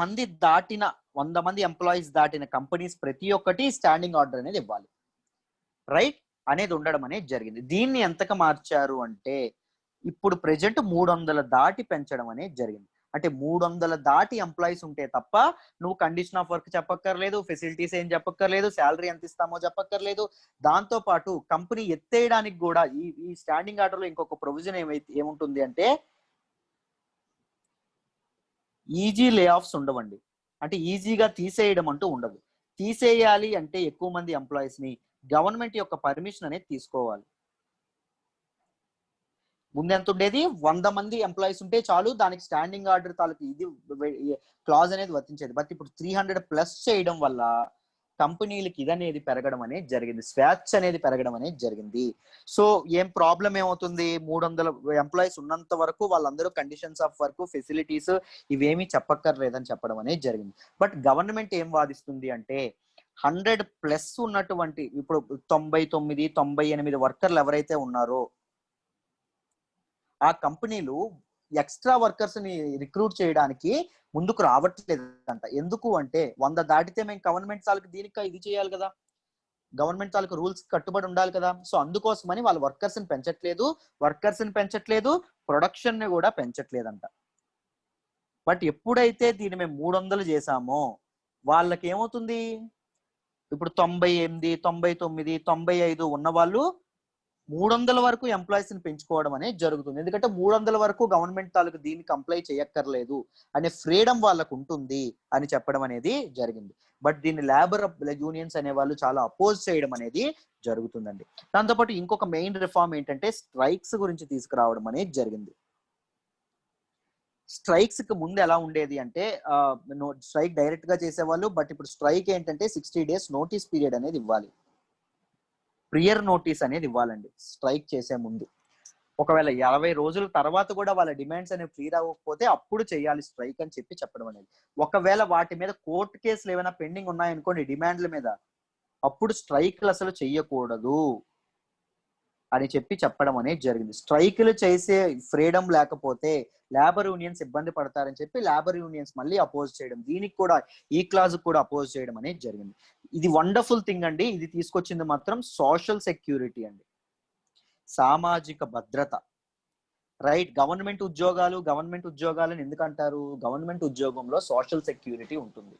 [SPEAKER 1] మంది ఎంప్లాయీస్ దాటిన కంపెనీస్ ప్రతి ఒక్కటి స్టాండింగ్ ఆర్డర్ అనేది ఇవ్వాలి. రైట్ అనేది ఉండడం అనేది జరిగింది. దీన్ని ఎంతగా మార్చారు అంటే ఇప్పుడు ప్రెజెంట్ 300 దాటి పెంచడం అనేది జరిగింది. అంటే 300 దాటి ఎంప్లాయీస్ ఉంటే తప్ప నువ్వు కండిషన్ ఆఫ్ వర్క్ చెప్పక్కర్లేదు, ఫెసిలిటీస్ ఏం చెప్పక్కర్లేదు, శాలరీ ఎంత ఇస్తామో చెప్పక్కర్లేదు. దాంతో పాటు కంపెనీ ఎత్తేయడానికి కూడా ఈ స్టాండింగ్ ఆర్డర్ లో ఇంకొక ప్రొవిజన్ ఏముంటుంది అంటే ఈజీ లే ఆఫ్స్ ఉండవండి. అంటే ఈజీగా తీసేయడం అంటూ ఉండదు. తీసేయాలి అంటే ఎక్కువ మంది ఎంప్లాయీస్ ని గవర్నమెంట్ యొక్క పర్మిషన్ అనేది తీసుకోవాలి. ముందెంత ఉండేది 100 మంది ఎంప్లాయీస్ ఉంటే చాలు, దానికి స్టాండింగ్ ఆర్డర్ తాలూకు ఇది క్లాజ్ అనేది వర్తించేది. బట్ ఇప్పుడు 300+ చేయడం వల్ల కంపెనీలకి ఇదనేది పెరగడం అనేది జరిగింది, స్వేచ్ఛ అనేది పెరగడం అనేది జరిగింది. సో ఏం ప్రాబ్లం ఏమవుతుంది, 300 ఎంప్లాయీస్ ఉన్నంత వరకు వాళ్ళందరూ కండిషన్స్ ఆఫ్ వర్క్, ఫెసిలిటీస్ ఇవేమీ చెప్పక్కర్లేదని చెప్పడం అనేది జరిగింది. బట్ గవర్నమెంట్ ఏం వాదిస్తుంది అంటే 100+ ఉన్నటువంటి ఇప్పుడు 99, 98 వర్కర్లు ఎవరైతే ఉన్నారో ఆ కంపెనీలు ఎక్స్ట్రా వర్కర్స్ ని రిక్రూట్ చేయడానికి ముందుకు రావట్లేదంట. ఎందుకు అంటే 100 దాటితే మేము గవర్నమెంట్ తాలూకు దీనికి ఇది చేయాలి కదా, గవర్నమెంట్ తాలూకు రూల్స్ కట్టుబడి ఉండాలి కదా. సో అందుకోసమని వాళ్ళు వర్కర్స్ ని పెంచట్లేదు, ప్రొడక్షన్ ని కూడా పెంచట్లేదంట. బట్ ఎప్పుడైతే దీన్ని మేము 300 చేసామో వాళ్ళకి ఏమవుతుంది, ఇప్పుడు 98, 99, 95 ఉన్న వాళ్ళు 300 వరకు ఎంప్లాయీస్ ని పెంచుకోవడం అనేది జరుగుతుంది. ఎందుకంటే 300 వరకు గవర్నమెంట్ తాలూకు దీనికి అప్లై చేయక్కర్లేదు అనే ఫ్రీడమ్ వాళ్ళకు ఉంటుంది అని చెప్పడం అనేది జరిగింది. బట్ దీన్ని లేబర్ యూనియన్స్ అనే వాళ్ళు చాలా అపోజ్ చేయడం అనేది జరుగుతుందండి. దాంతోపాటు ఇంకొక మెయిన్ రిఫార్మ్ ఏంటంటే స్ట్రైక్స్ గురించి తీసుకురావడం అనేది జరిగింది. స్ట్రైక్స్ కి ముందు ఎలా ఉండేది అంటే స్ట్రైక్ డైరెక్ట్ గా చేసేవాళ్ళు. బట్ ఇప్పుడు స్ట్రైక్ ఏంటంటే 60 days నోటీస్ పీరియడ్ అనేది ఇవ్వాలి, ప్రియర్ నోటీస్ అనేది ఇవ్వాలండి స్ట్రైక్ చేసే ముందు. ఒకవేళ 50 రోజుల తర్వాత కూడా వాళ్ళ డిమాండ్స్ అనేవి క్లియర్ అవ్వకపోతే అప్పుడు చేయాలి స్ట్రైక్ అని చెప్పడం అనేది. ఒకవేళ వాటి మీద కోర్టు కేసులు ఏమైనా పెండింగ్ ఉన్నాయనుకోండి డిమాండ్ల మీద, అప్పుడు స్ట్రైక్లు అసలు చెయ్యకూడదు అని చెప్పడం అనేది జరిగింది. స్ట్రైక్లు చేసే ఫ్రీడమ్ లేకపోతే లేబర్ యూనియన్స్ ఇబ్బంది పడతారని చెప్పి లేబర్ యూనియన్స్ మళ్ళీ అపోజ్ చేయడం, దీనికి కూడా ఈ క్లాజ్ కూడా అపోజ్ చేయడం అనేది జరిగింది. ఇది వండర్ఫుల్ థింగ్ అండి. ఇది తీసుకొచ్చింది మాత్రం సోషల్ సెక్యూరిటీ అండి, సామాజిక భద్రత. రైట్, గవర్నమెంట్ ఉద్యోగాలను ఎందుకంటారు, గవర్నమెంట్ ఉద్యోగంలో సోషల్ సెక్యూరిటీ ఉంటుంది,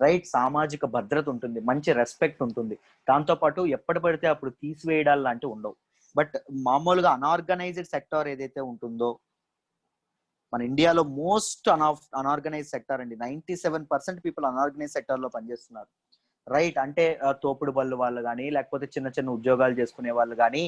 [SPEAKER 1] రైట్, సామాజిక భద్రత ఉంటుంది, మంచి రెస్పెక్ట్ ఉంటుంది. దాంతోపాటు ఎప్పటి పడితే అప్పుడు తీసివేయడాలు లాంటివి ఉండవు. బట్ మామూలుగా అన్ఆర్గనైజ్డ్ సెక్టార్ ఏదైతే ఉంటుందో, మన ఇండియాలో మోస్ట్ అన్ఆర్గనైజ్ సెక్టార్ అండి. 97% పీపుల్ అన్ఆర్గనైజ్ సెక్టార్ లో పనిచేస్తున్నారు. రైట్, అంటే తోపుడు బళ్ళు వాళ్ళు కానీ, లేకపోతే చిన్న చిన్న ఉద్యోగాలు చేసుకునే వాళ్ళు కానీ,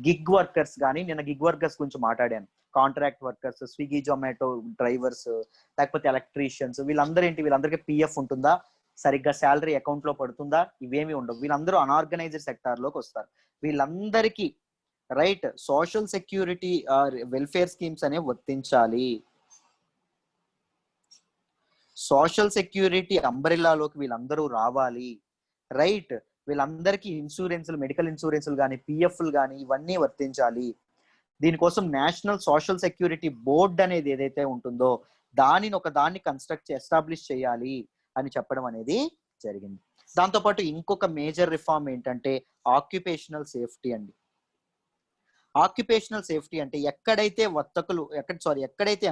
[SPEAKER 1] గిగ్ వర్కర్స్ కానీ. నిన్న గిగ్ వర్కర్స్ గురించి మాట్లాడాను. Contract workers, Swiggy Zomato drivers, లేకపోతే ఎలక్ట్రీషియన్స్, వీళ్ళందరికీ పిఎఫ్ ఉంటుందా, సరిగ్గా శాలరీ అకౌంట్ లో పడుతుందా, ఇవేమి ఉండవు. వీళ్ళందరూ అన్ఆర్గనైజ్డ్ సెక్టార్ లోకి వస్తారు. వీళ్ళందరికీ right social security welfare schemes అనేవి వర్తించాలి. సోషల్ సెక్యూరిటీ అంబ్రెల్లాలోకి వీళ్ళందరూ రావాలి. రైట్, వీళ్ళందరికీ ఇన్సూరెన్స్లు, మెడికల్ ఇన్సూరెన్స్లు కానీ, పిఎఫ్లు కానీ ఇవన్నీ వర్తించాలి. దీనికోసం నేషనల్ సోషల్ సెక్యూరిటీ బోర్డ్ అనేది ఏదైతే ఉంటుందో దాన్ని ఎస్టాబ్లిష్ చేయాలి అని చెప్పడం అనేది జరిగింది. దాంతోపాటు ఇంకొక మేజర్ రిఫార్మ్ ఏంటంటే ఆక్యుపేషనల్ సేఫ్టీ అండి. ఆక్యుపేషనల్ సేఫ్టీ అంటే ఎక్కడైతే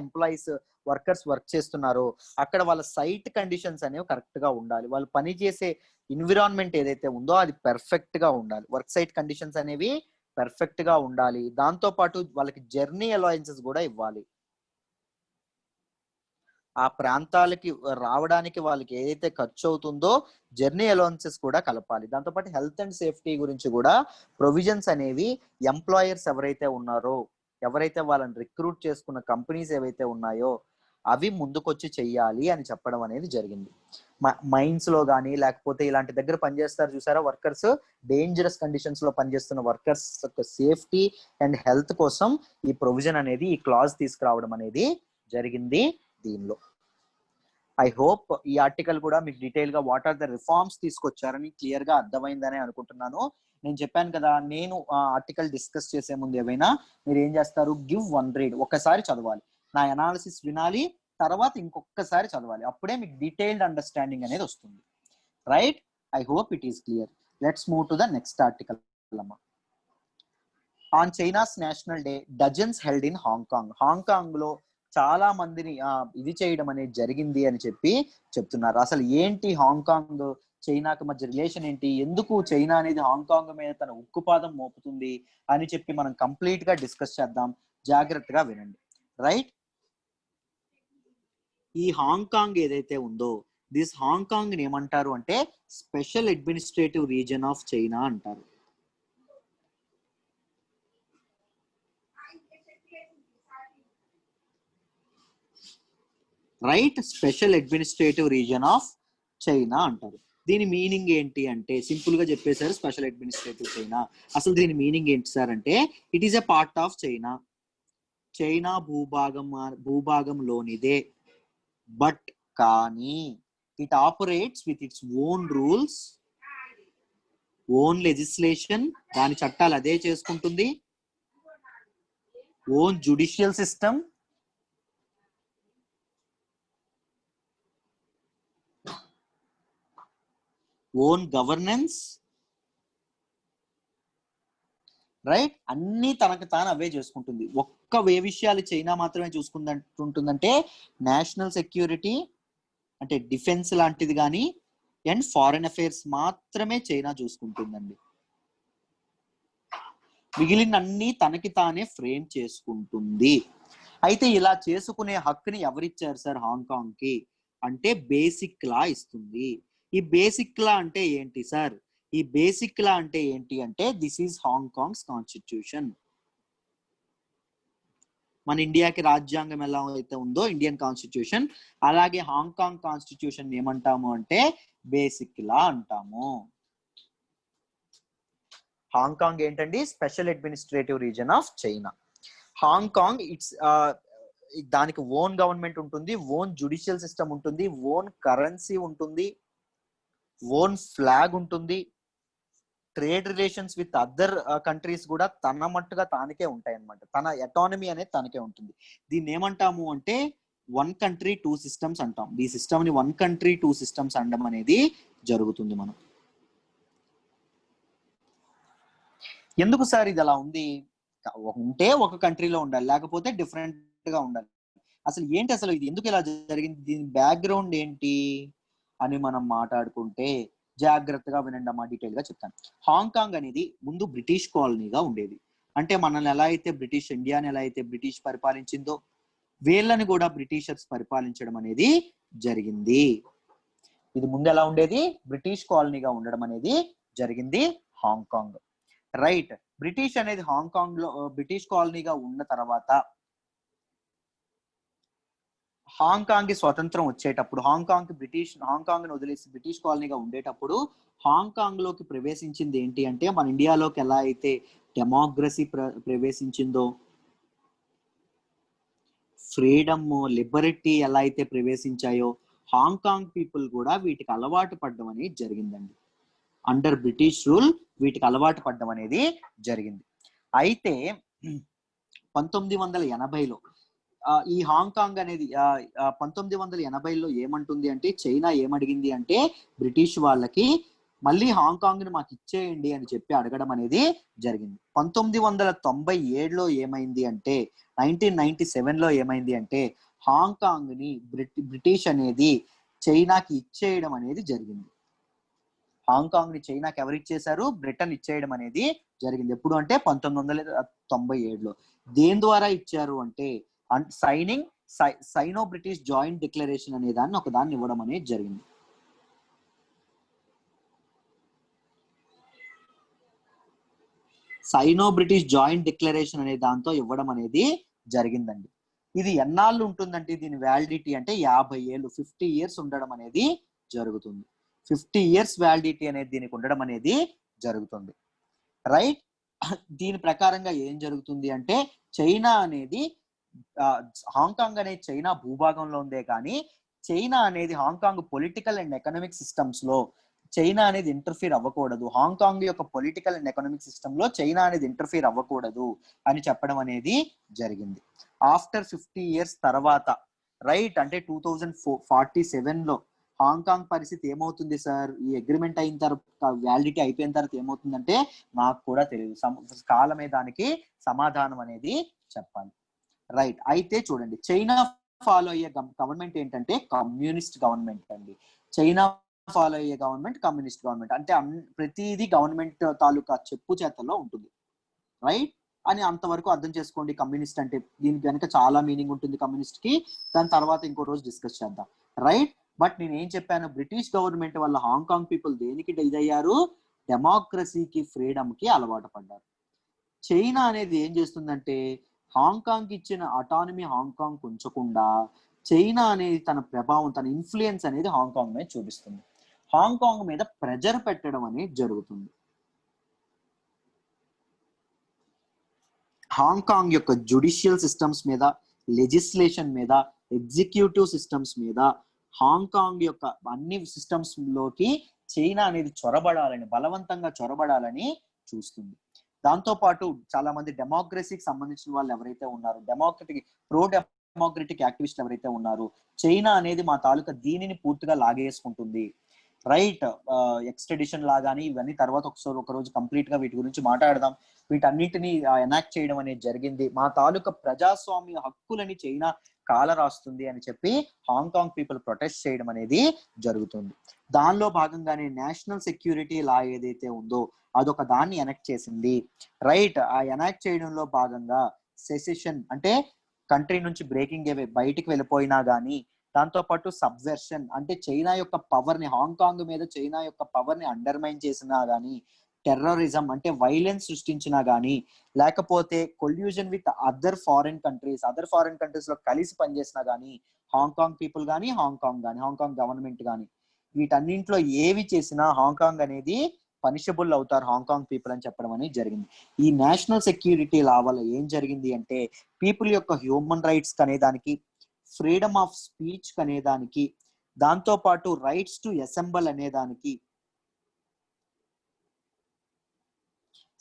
[SPEAKER 1] ఎంప్లాయీస్ వర్కర్స్ వర్క్ చేస్తున్నారో అక్కడ వాళ్ళ సైట్ కండిషన్స్ అనేవి కరెక్ట్ గా ఉండాలి. వాళ్ళు పనిచేసే ఎన్విరాన్మెంట్ ఏదైతే ఉందో అది పర్ఫెక్ట్ గా ఉండాలి. వర్క్ సైట్ కండిషన్స్ అనేవి పర్ఫెక్ట్ గా ఉండాలి. దాంతో పాటు వాళ్ళకి జర్నీ అలవెన్సెస్ కూడా ఇవ్వాలి. ఆ ప్రాంతాలకి రావడానికి వాళ్ళకి ఏదైతే ఖర్చు అవుతుందో జర్నీ అలవెన్సెస్ కూడా కలపాలి. దాంతోపాటు హెల్త్ అండ్ సేఫ్టీ గురించి కూడా ప్రొవిజన్స్ అనేవి ఎంప్లాయర్స్ ఎవరైతే ఉన్నారో, ఎవరైతే వాళ్ళని రిక్రూట్ చేసుకున్న కంపెనీస్ ఏవైతే ఉన్నాయో అవి ముందుకొచ్చి చెయ్యాలి అని చెప్పడం అనేది జరిగింది. మైన్స్ లో కానీ, లేకపోతే ఇలాంటి దగ్గర పనిచేస్తారు చూసారా వర్కర్స్, డేంజరస్ కండిషన్స్ లో పనిచేస్తున్న వర్కర్స్ సేఫ్టీ అండ్ హెల్త్ కోసం ఈ ప్రొవిజన్ అనేది, ఈ క్లాజ్ తీసుకురావడం అనేది జరిగింది దీనిలో. ఐ హోప్ ఈ ఆర్టికల్ కూడా మీకు డీటెయిల్ గా వాట్ ఆర్ ద రిఫార్మ్స్ తీసుకొచ్చారని క్లియర్ గా అర్థమైందని అనుకుంటున్నాను. నేను చెప్పాను కదా, నేను ఆ ఆర్టికల్ డిస్కస్ చేసే ముందు ఏమైనా మీరు ఏం చేస్తారు, గివ్ వన్ రీడ్, ఒక్కసారి చదవాలి, నా అనాలిసిస్ వినాలి, తర్వాత ఇంకొకసారి చదవాలి, అప్పుడే మీకు డీటెయిల్డ్ అండర్స్టాండింగ్ అనేది వస్తుంది. Right, I hope it is clear. Let's move to the next article. On China's national day, dozens held in Hong Kong. Hong Kong లో చాలా మందిని ఇది చేయడం అనేది జరిగింది అని చెప్తున్నారు. అసలు ఏంటి హాంకాంగ్ చైనాకి మధ్య రిలేషన్ ఏంటి, ఎందుకు చైనా అనేది హాంకాంగ్ మీద తన ఉక్కుపాదం మోపుతుంది అని మనం కంప్లీట్ గా డిస్కస్ చేద్దాం. జాగ్రత్తగా వినండి. రైట్, ఈ హాంకాంగ్ ఏదైతే ఉందో దిస్ హాంకాంగ్ ఏమంటారు అంటే special administrative region of China అంటారు. Right, special administrative region of China అంటారు. దీని మీనింగ్ ఏంటి అంటే సింపుల్ గా చెప్పేశారు, స్పెషల్ అడ్మినిస్ట్రేటివ్ చైనా. అసలు దీని మీనింగ్ ఏంటి సార్ అంటే it is a part of China, China భూభాగంలోనిదే, బట్ కానీ it operates with its own rules own legislation, దాని చట్టాలు అదే చేసుకుంటుంది. Own judicial system, own governance, right, అన్ని తనకు తాను అవే చేసుకుంటుంది. ఒక్క ఏ విషయాలు చైనా మాత్రమే చూసుకుంటుందంటే నేషనల్ సెక్యూరిటీ అంటే డిఫెన్స్ లాంటిది కానీ అండ్ ఫారెన్ అఫైర్స్ మాత్రమే చైనా చూసుకుంటుందండి. మిగిలిన అన్ని తనకి తానే ఫ్రేమ్ చేసుకుంటుంది. అయితే ఇలా చేసుకునే హక్కుని ఎవరిచ్చారు సార్ హాంకాంగ్ కి అంటే బేసిక్ లా ఇస్తుంది. ఈ బేసిక్ లా అంటే ఏంటి సార్? ఈ బేసిక్ లా అంటే ఏంటి అంటే దిస్ ఈజ్ హాంకాంగ్స్ కాన్స్టిట్యూషన్. మన ఇండియాకి రాజ్యాంగం ఎలా అయితే ఉందో ఇండియన్ కాన్స్టిట్యూషన్, అలాగే హాంకాంగ్ కాన్స్టిట్యూషన్ ఏమంటాము అంటే బేసిక్ లా అంటాము. హాంకాంగ్ ఏంటండి? Special administrative region of China. Hong Kong it's దానికి ఓన్ గవర్నమెంట్ ఉంటుంది, ఓన్ జుడిషియల్ సిస్టమ్ ఉంటుంది, ఓన్ కరెన్సీ ఉంటుంది, ఓన్ ఫ్లాగ్ ఉంటుంది. Trade relations with other countries కూడా తన మట్టుగా తానికే ఉంటాయి అన్నమాట. తన ఎటానమీ అనేది తనకే ఉంటుంది. దీన్ని ఏమంటాము అంటే వన్ కంట్రీ టూ సిస్టమ్స్ అంటాం. ఈ సిస్టమ్ ని వన్ కంట్రీ టూ సిస్టమ్స్ అనడం అనేది జరుగుతుంది. మనం ఎందుకు సార్ ఇది అలా ఉంది? ఉంటే ఒక కంట్రీలో ఉండాలి, లేకపోతే డిఫరెంట్ గా ఉండాలి. అసలు ఏంటి, అసలు ఇది ఎందుకు ఇలా జరిగింది, దీని బ్యాక్గ్రౌండ్ ఏంటి అని మనం మాట్లాడుకుంటే జాగ్రత్తగా వినండి అమ్మా, డీటెయిల్ గా చెప్తాను. హాంకాంగ్ అనేది ముందు బ్రిటిష్ కాలనీగా ఉండేది. అంటే మనల్ని ఎలా అయితే ఇండియాని ఎలా అయితే బ్రిటిష్ పరిపాలించిందో వీళ్ళని కూడా బ్రిటిషర్స్ పరిపాలించడం అనేది జరిగింది. ఇది ముందు ఎలా ఉండేది? బ్రిటిష్ కాలనీగా ఉండడం అనేది జరిగింది హాంకాంగ్, రైట్. బ్రిటిష్ అనేది హాంకాంగ్ లో బ్రిటిష్ కాలనీగా ఉన్న తర్వాత హాంకాంగ్ కి స్వతంత్రం వచ్చేటప్పుడు హాంకాంగ్ ని వదిలేసి బ్రిటిష్ కాలనీగా ఉండేటప్పుడు హాంకాంగ్ లోకి ప్రవేశించింది ఏంటి అంటే మన ఇండియాలోకి ఎలా అయితే డెమోక్రసీ ప్రవేశించిందో, ఫ్రీడమ్ లిబర్టీ ఎలా అయితే ప్రవేశించాయో హాంకాంగ్ పీపుల్ కూడా వీటికి అలవాటు పడడం అనేది జరిగిందండి. అండర్ బ్రిటిష్ రూల్ వీటికి అలవాటు పడడం అనేది జరిగింది. అయితే 1980లో ఈ హాంకాంగ్ అనేది 1980లో ఏమంటుంది అంటే చైనా ఏమడిగింది అంటే బ్రిటిష్ వాళ్ళకి మళ్ళీ హాంకాంగ్ ని మాకు ఇచ్చేయండి అని చెప్పి అడగడం అనేది జరిగింది. 1997లో ఏమైంది అంటే 1997లో ఏమైంది అంటే హాంకాంగ్ ని బ్రిటిష్ అనేది చైనాకి ఇచ్చేయడం అనేది జరిగింది. హాంకాంగ్ ని చైనాకి ఎవరు ఇచ్చేశారు? బ్రిటన్ ఇచ్చేయడం అనేది జరిగింది. ఎప్పుడు అంటే 1997లో. దేని ద్వారా ఇచ్చారు అంటే సైనో బ్రిటిష్ జాయింట్ డిక్లరేషన్ అనే దాన్ని ఒక దాన్ని ఇవ్వడం అనేది జరిగింది. సైనో బ్రిటిష్ జాయింట్ డిక్లరేషన్ అనే దాంతో ఇవ్వడం అనేది జరిగిందండి. ఇది ఎన్నాళ్ళు ఉంటుందంటే దీని వ్యాలిడిటీ అంటే 50 ఏళ్ళు, 50 ఇయర్స్ ఉండడం అనేది జరుగుతుంది. 50 ఇయర్స్ వ్యాలిడిటీ అనేది దీనికి ఉండడం అనేది జరుగుతుంది, రైట్. దీని ప్రకారంగా ఏం జరుగుతుంది అంటే చైనా అనేది హాంకాంగ్ అనేది చైనా భూభాగంలో ఉందే కానీ చైనా అనేది Hong Kong political and economic systems లో చైనా అనేది ఇంటర్ఫీర్ అవ్వకూడదు, హాంకాంగ్ యొక్క పొలిటికల్ అండ్ ఎకనామిక్ సిస్టమ్ లో చైనా అనేది ఇంటర్ఫీర్ అవ్వకూడదు అని చెప్పడం అనేది జరిగింది. ఆఫ్టర్ 50 ఇయర్స్ తర్వాత, రైట్, అంటే 2047లో హాంకాంగ్ పరిస్థితి ఏమవుతుంది సార్? ఈ అగ్రిమెంట్ అయిన తర్వాత వ్యాలిడిటీ అయిపోయిన తర్వాత ఏమవుతుందంటే నాకు కూడా తెలియదు, కాలమే దానికి సమాధానం అనేది చెప్పాలి, రైట్. అయితే చూడండి, చైనా ఫాలో అయ్యే గవర్నమెంట్ ఏంటంటే కమ్యూనిస్ట్ గవర్నమెంట్ అండి. చైనా ఫాలో అయ్యే గవర్నమెంట్ కమ్యూనిస్ట్ గవర్నమెంట్. అంటే ప్రతిదీ గవర్నమెంట్ తాలూకా చెప్పు చేతల్లో ఉంటుంది, రైట్ అని అంతవరకు అర్థం చేసుకోండి. కమ్యూనిస్ట్ అంటే దీనికి కనుక చాలా మీనింగ్ ఉంటుంది కమ్యూనిస్ట్ కి, దాని తర్వాత ఇంకో రోజు డిస్కస్ చేద్దాం, రైట్. బట్ నేను ఏం చెప్పాను, బ్రిటిష్ గవర్నమెంట్ వల్ల హాంకాంగ్ పీపుల్ దేనికి ఇదయ్యారు? డెమోక్రసీకి, ఫ్రీడమ్ కి అలవాటు పడ్డారు. చైనా అనేది ఏం చేస్తుందంటే హాంకాంగ్ ఇచ్చిన అటానమీ హాంకాంగ్ ఉంచకుండా చైనా అనేది తన ప్రభావం, తన ఇన్ఫ్లుయెన్స్ అనేది హాంకాంగ్ మీద చూపిస్తుంది. హాంకాంగ్ మీద ప్రెజర్ పెట్టడం అనేది జరుగుతుంది. హాంకాంగ్ యొక్క జుడిషియల్ సిస్టమ్స్ మీద, లెజిస్లేషన్ మీద, ఎగ్జిక్యూటివ్ సిస్టమ్స్ మీద, హాంకాంగ్ యొక్క అన్ని సిస్టమ్స్ లోకి చైనా అనేది చొరబడాలని, బలవంతంగా చొరబడాలని చూస్తుంది. దాంతో పాటు చాలా మంది డెమోక్రసీకి సంబంధించిన వాళ్ళు ఎవరైతే ఉన్నారు, ప్రో డెమోక్రటిక్ యాక్టివిస్టులు ఎవరైతే ఉన్నారు, చైనా అనేది మా తాలూకా దీనిని పూర్తిగా లాగేసుకుంటుంది, రైట్, ఎక్స్ట్రెడిషన్ లాగాని ఇవన్నీ తర్వాత ఒక రోజు కంప్లీట్ గా వీటి గురించి మాట్లాడదాం. వీటన్నిటిని ఎనాక్ట్ చేయడం అనేది జరిగింది. మా తాలూకా ప్రజాస్వామ్య హక్కులని చైనా కాల రాస్తుంది అని చెప్పి హాంకాంగ్ పీపుల్ ప్రొటెస్ట్ చేయడం అనేది జరుగుతుంది. దానిలో భాగంగానే నేషనల్ సెక్యూరిటీ లా ఏదైతే ఉందో అదొక దాన్ని ఎనాక్ట్ చేసింది, రైట్. ఆ ఎనాక్ట్ చేయడంలో భాగంగా సెసెషన్ అంటే కంట్రీ నుంచి బ్రేకింగ్ అవే, బయటికి వెళ్ళిపోయినా గానీ, దాంతో పాటు సబ్వెర్షన్ అంటే చైనా యొక్క పవర్ ని, హాంకాంగ్ మీద చైనా యొక్క పవర్ ని అండర్మైన్ చేసినా గానీ, టెర్రరిజం అంటే వైలెన్స్ సృష్టించినా గానీ, లేకపోతే collusion with other foreign countries లో కలిసి పనిచేసినా గానీ, హాంకాంగ్ పీపుల్ గానీ, హాంకాంగ్ గవర్నమెంట్ గానీ, వీటన్నింటిలో ఏవి చేసినా హాంకాంగ్ అనేది పనిషబుల్ అవుతారు హాంకాంగ్ పీపుల్ అని చెప్పడం అనేది జరిగింది. ఈ నేషనల్ సెక్యూరిటీ లా వల్ల ఏం జరిగింది అంటే, పీపుల్ యొక్క హ్యూమన్ రైట్స్ అనేదానికి, ఫ్రీడమ్ ఆఫ్ స్పీచ్ అనేదానికి, దాంతో పాటు రైట్స్ టు అసెంబల్ అనేదానికి,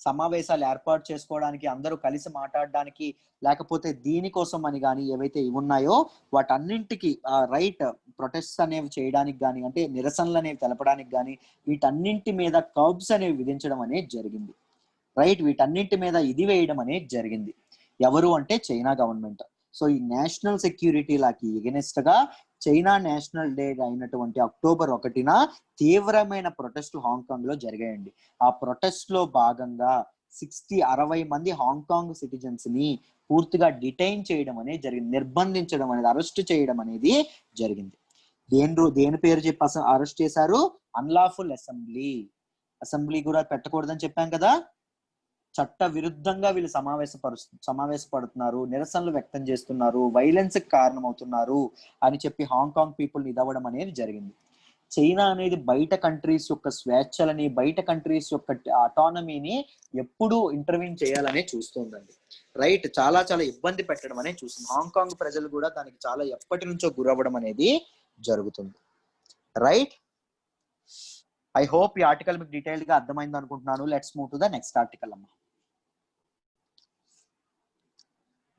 [SPEAKER 1] సమావేశాలు ఏర్పాటు చేసుకోవడానికి, అందరూ కలిసి మాట్లాడడానికి, లేకపోతే దీనికోసం అని కానీ ఏవైతే ఉన్నాయో వాటన్నింటికి రైట్, ప్రొటెస్ట్ అనేవి చేయడానికి కానీ, అంటే నిరసనలు అనేవి తెలపడానికి కానీ, వీటన్నింటి మీద కర్బ్స్ అనేవి విధించడం అనేది జరిగింది, రైట్. వీటన్నింటి మీద ఇది వేయడం అనేది జరిగింది. ఎవరు అంటే చైనా గవర్నమెంట్. సో ఈ నేషనల్ సెక్యూరిటీ లాకి ఎగెనెస్ట్ గా చైనా నేషనల్ డే అయినటువంటి అక్టోబర్ 1న తీవ్రమైన ప్రొటెస్ట్లు హాంకాంగ్ లో జరిగాయండి. ఆ ప్రొటెస్ట్ లో భాగంగా 60 మంది హాంకాంగ్ సిటిజన్స్ ని పూర్తిగా డిటైన్ చేయడం అనేది జరిగింది, నిర్బంధించడం అనేది, అరెస్ట్ చేయడం అనేది జరిగింది. దేని పేరు చెప్పి అరెస్ట్ చేశారు? అన్లాఫుల్ అసెంబ్లీ కూడా పెట్టకూడదని చెప్పాం కదా. చట్ట విరుద్ధంగా వీళ్ళు సమావేశపడుతున్నారు, నిరసనలు వ్యక్తం చేస్తున్నారు, వైలెన్స్ కి కారణమవుతున్నారు అని చెప్పి హాంకాంగ్ పీపుల్ ఇదవ్వడం అనేది జరిగింది. చైనా అనేది బయట కంట్రీస్ యొక్క స్వేచ్ఛలని, బయట కంట్రీస్ యొక్క అటానమీని ఎప్పుడూ ఇంటర్వ్యూన్ చేయాలనే చూస్తుందండి, రైట్. చాలా ఇబ్బంది పెట్టడం అనేది చూస్తుంది. హాంకాంగ్ ప్రజలు కూడా దానికి చాలా ఎప్పటి నుంచో గురవ్వడం అనేది జరుగుతుంది, రైట్. ఐ హోప్ ఈ ఆర్టికల్ మీకు డీటెయిల్డ్ గా అర్థమైంది అనుకుంటున్నాను. Let's move to the next article అమ్మా.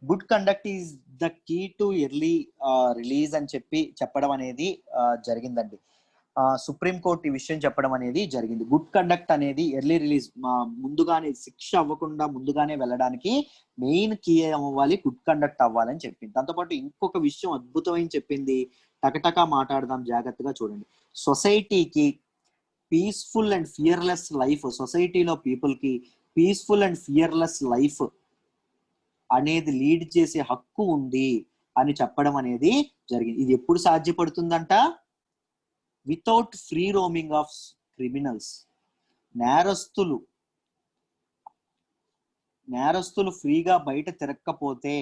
[SPEAKER 1] Good conduct is the key to early release అని చెప్పడం అనేది జరిగిందండి. సుప్రీం కోర్టు ఈ విషయం చెప్పడం అనేది జరిగింది. గుడ్ కండక్ట్ అనేది ఎర్లీ రిలీజ్, ముందుగానే శిక్ష అవ్వకుండా ముందుగానే వెళ్ళడానికి మెయిన్ కీ అవ్వాలి, గుడ్ కండక్ట్ అవ్వాలని చెప్పింది. దాంతోపాటు ఇంకొక విషయం అద్భుతమైన చెప్పింది, టకటకా మాట్లాడదాం, జాగ్రత్తగా చూడండి. సొసైటీకి పీస్ఫుల్ అండ్ ఫియర్లెస్ లైఫ్, సొసైటీలో పీపుల్ కి పీస్ఫుల్ అండ్ ఫియర్లెస్ లైఫ్ అనేది లీడ్ చేసే హక్కు ఉంది అని చెప్పడం అనేది జరిగింది. ఇది ఎప్పుడు సాధ్యపడుతుందంట? Without free roaming of criminals. నేరస్తులు ఫ్రీగా బయట తిరగకపోతే,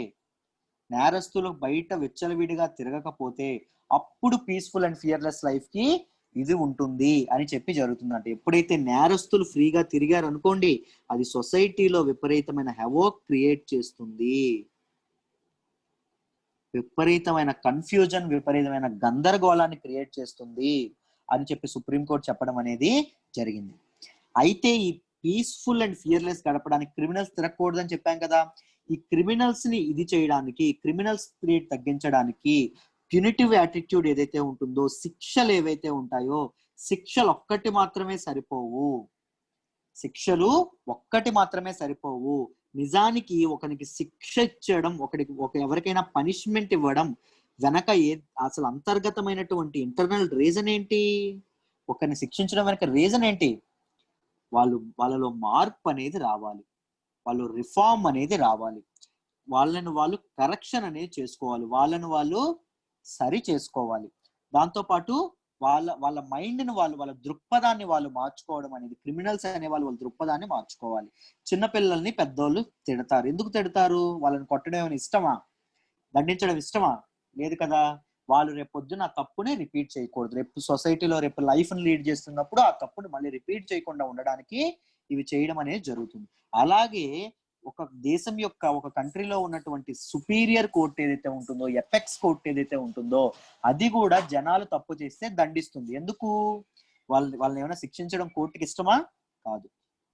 [SPEAKER 1] నేరస్తులు బయట విచ్చలవిడిగా తిరగకపోతే అప్పుడు పీస్ఫుల్ అండ్ ఫియర్లెస్ లైఫ్ కి ఇది ఉంటుంది అని చెప్పి జరుగుతుందంట. ఎప్పుడైతే నేరస్తులు ఫ్రీగా తిరిగారు అనుకోండి, అది సొసైటీలో విపరీతమైన హెవోక్ క్రియేట్ చేస్తుంది, విపరీతమైన కన్ఫ్యూజన్, విపరీతమైన గందరగోళాన్ని క్రియేట్ చేస్తుంది అని చెప్పి సుప్రీంకోర్టు చెప్పడం అనేది జరిగింది. అయితే ఈ పీస్ఫుల్ అండ్ ఫియర్లెస్ గడపడానికి క్రిమినల్స్ తిరగకూడదని చెప్పాం కదా. ఈ క్రిమినల్స్ ని ఇది చేయడానికి, క్రిమినల్స్ రేట్ తగ్గించడానికి, ప్యూనిటివ్ యాటిట్యూడ్ ఏదైతే ఉంటుందో, శిక్షలు ఏవైతే ఉంటాయో, శిక్షలు ఒక్కటి మాత్రమే సరిపోవు. నిజానికి ఒకరికి శిక్ష ఇచ్చడం, ఎవరికైనా పనిష్మెంట్ ఇవ్వడం వెనక అసలు అంతర్గతమైనటువంటి ఇంటర్నల్ రీజన్ ఏంటి? ఒకరిని శిక్షించడం వెనక రీజన్ ఏంటి? వాళ్ళలో మార్పు అనేది రావాలి, వాళ్ళు రిఫార్మ్ అనేది రావాలి, వాళ్ళను వాళ్ళు కరెక్షన్ అనేది చేసుకోవాలి, వాళ్ళను వాళ్ళు సరి చేసుకోవాలి. దాంతో పాటు వాళ్ళ మైండ్ ని వాళ్ళ దృక్పథాన్ని వాళ్ళు మార్చుకోవడం అనేది, క్రిమినల్స్ అనే వాళ్ళ దృక్పథాన్ని మార్చుకోవాలి. చిన్నపిల్లల్ని పెద్దోళ్ళు తిడతారు. ఎందుకు తిడతారు? వాళ్ళని కొట్టడం ఏమైనా ఇష్టమా? దండించడం ఇష్టమా? లేదు కదా. వాళ్ళు రేపు పొద్దున ఆ తప్పుని రిపీట్ చేయకూడదు. రేపు సొసైటీలో రేపు లైఫ్ ని లీడ్ చేస్తున్నప్పుడు ఆ తప్పుని మళ్ళీ రిపీట్ చేయకుండా ఉండడానికి ఇవి చేయడం అనేది జరుగుతుంది. అలాగే ఒక దేశం యొక్క, ఒక కంట్రీలో ఉన్నటువంటి సుపీరియర్ కోర్ట్ ఏదైతే ఉంటుందో, ఎపెక్స్ కోర్ట్ ఏదైతే ఉంటుందో, అది కూడా జనాలు తప్పు చేస్తే దండిస్తుంది. ఎందుకు? వాళ్ళని ఏమైనా శిక్షించడం కోర్టుకి ఇష్టమా? కాదు.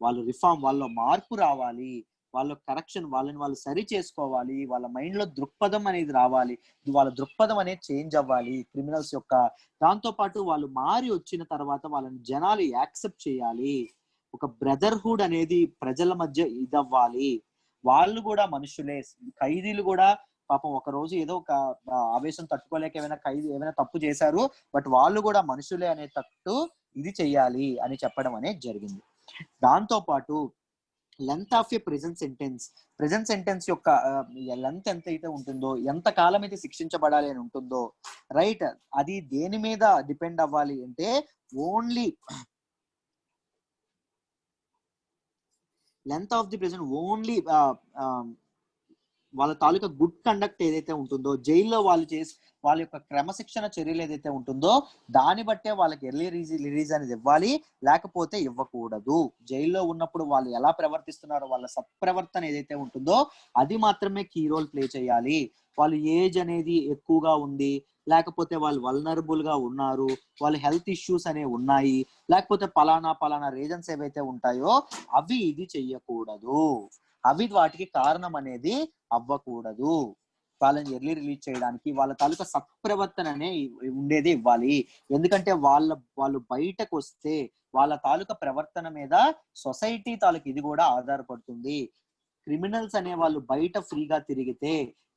[SPEAKER 1] వాళ్ళు రిఫార్మ్, వాళ్ళలో మార్పు రావాలి, వాళ్ళ కరెక్షన్, వాళ్ళని వాళ్ళు సరి చేసుకోవాలి, వాళ్ళ మైండ్ లో దృక్పథం అనేది రావాలి, వాళ్ళ దృక్పథం అనేది చేంజ్ అవ్వాలి క్రిమినల్స్ యొక్క. దాంతో పాటు వాళ్ళు మారి వచ్చిన తర్వాత వాళ్ళని జనాలు యాక్సెప్ట్ చేయాలి. ఒక బ్రదర్హుడ్ అనేది ప్రజల మధ్య ఇదవ్వాలి. వాళ్ళు కూడా మనుషులే, ఖైదీలు కూడా పాపం ఒక రోజు ఏదో ఒక ఆవేశం తట్టుకోలేక ఏమైనా తప్పు చేశారు, బట్ వాళ్ళు కూడా మనుషులే అనేటట్టు ఇది చెయ్యాలి అని చెప్పడం అనేది జరిగింది. దాంతో పాటు length of A present sentence యొక్క లెంత్ ఎంత అయితే ఉంటుందో, ఎంత కాలం అయితే శిక్షించబడాలి అని ఉంటుందో, రైట్, అది దేని మీద డిపెండ్ అవ్వాలి అంటే only length of the present only వాళ్ళ తాలూకా గుడ్ కండక్ట్ ఏదైతే ఉంటుందో, జైల్లో వాళ్ళ యొక్క క్రమశిక్షణ చర్యలు ఏదైతే ఉంటుందో దాన్ని బట్టే వాళ్ళకి ఎర్లీ రిలీజ్ అనేది ఇవ్వాలి, లేకపోతే ఇవ్వకూడదు. జైల్లో ఉన్నప్పుడు వాళ్ళు ఎలా ప్రవర్తిస్తున్నారో వాళ్ళ సత్ప్రవర్తన ఏదైతే ఉంటుందో అది మాత్రమే కీ రోల్ ప్లే చేయాలి. వాళ్ళు ఏజ్ అనేది ఎక్కువగా ఉంది, లేకపోతే వాళ్ళు వల్నరబుల్ గా ఉన్నారు, వాళ్ళు హెల్త్ ఇష్యూస్ అనేవి ఉన్నాయి, లేకపోతే పలానా రీజన్స్ ఏవైతే ఉంటాయో అవి ఇది చెయ్యకూడదు, అవి వాటికి కారణం అనేది అవ్వకూడదు. వాళ్ళని ఎర్లీ రిలీజ్ చేయడానికి వాళ్ళ తాలూకా సత్ప్రవర్తన అనే ఉండేది ఇవ్వాలి. ఎందుకంటే వాళ్ళు బయటకు వస్తే వాళ్ళ తాలూకా ప్రవర్తన మీద సొసైటీ తాలూకా ఇది కూడా ఆధారపడుతుంది. క్రిమినల్స్ అనే వాళ్ళు బయట ఫ్రీగా తిరిగితే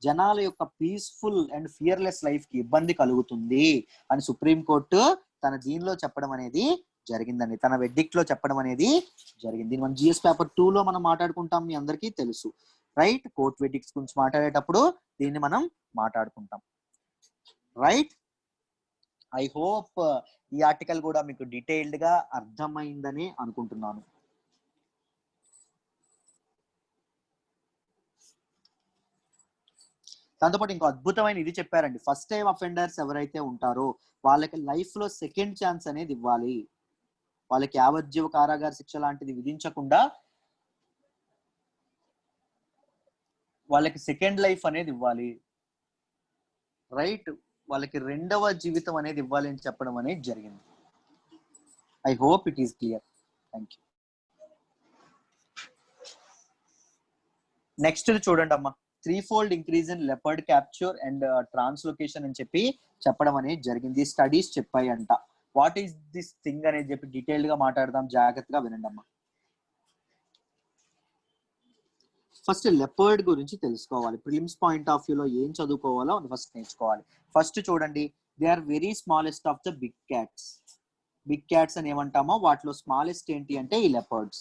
[SPEAKER 1] జనాల యొక్క పీస్ఫుల్ అండ్ ఫియర్లెస్ లైఫ్ కి ఇబ్బంది కలుగుతుంది అని సుప్రీంకోర్టు తన దీనిలో చెప్పడం అనేది జరిగిందండి, తన వెడ్డిక్ట్ లో చెప్పడం అనేది జరిగింది. మనం జిఎస్ పేపర్ 2 లో మనం మాట్లాడుకుంటాం, మీ అందరికీ తెలుసు, రైట్. కోర్ట్ వెడ్డిక్ట్స్ గురించి మాట్లాడేటప్పుడు దీన్ని మనం మాట్లాడుకుంటాం, రైట్. ఐ హోప్ ఈ ఆర్టికల్ కూడా మీకు డీటెయిల్డ్ గా అర్థమైందని అనుకుంటున్నాను. దాంతోపాటు ఇంకో అద్భుతమైన ఇది చెప్పారండి, ఫస్ట్ టైం అఫెండర్స్ ఎవరైతే ఉంటారో వాళ్ళకి లైఫ్ లో సెకండ్ ఛాన్స్ అనేది ఇవ్వాలి. వాళ్ళకి యావజ్జీవ కారాగార శిక్ష లాంటిది విధించకుండా వాళ్ళకి సెకండ్ లైఫ్ అనేది ఇవ్వాలి, రైట్. వాళ్ళకి రెండవ జీవితం అనేది ఇవ్వాలి అని చెప్పడం అనేది జరిగింది. I hope it is clear. Thank you. Next చూడండి అమ్మా, 3-fold increase in leopard capture and translocation అని చెప్పి చెప్పడం అనేది జరిగింది. స్టడీస్ చెప్పాయి అంట. వాట్ ఈస్ దిస్ థింగ్ అనేది చెప్పి డీటెయిల్డ్ గా మాట్లాడదాం, జాగ్రత్తగా వినండి అమ్మా. ఫస్ట్ లెపర్డ్ గురించి తెలుసుకోవాలి. ప్రిలిమ్స్ పాయింట్ ఆఫ్ వ్యూలో ఏం చదువుకోవాలో ఫస్ట్ నేర్చుకోవాలి. ఫస్ట్ చూడండి, they are very smallest of the big cats. Big cats అని ఏమంటామో వాటిలో స్మాలెస్ట్ ఏంటి అంటే ఈ leopards.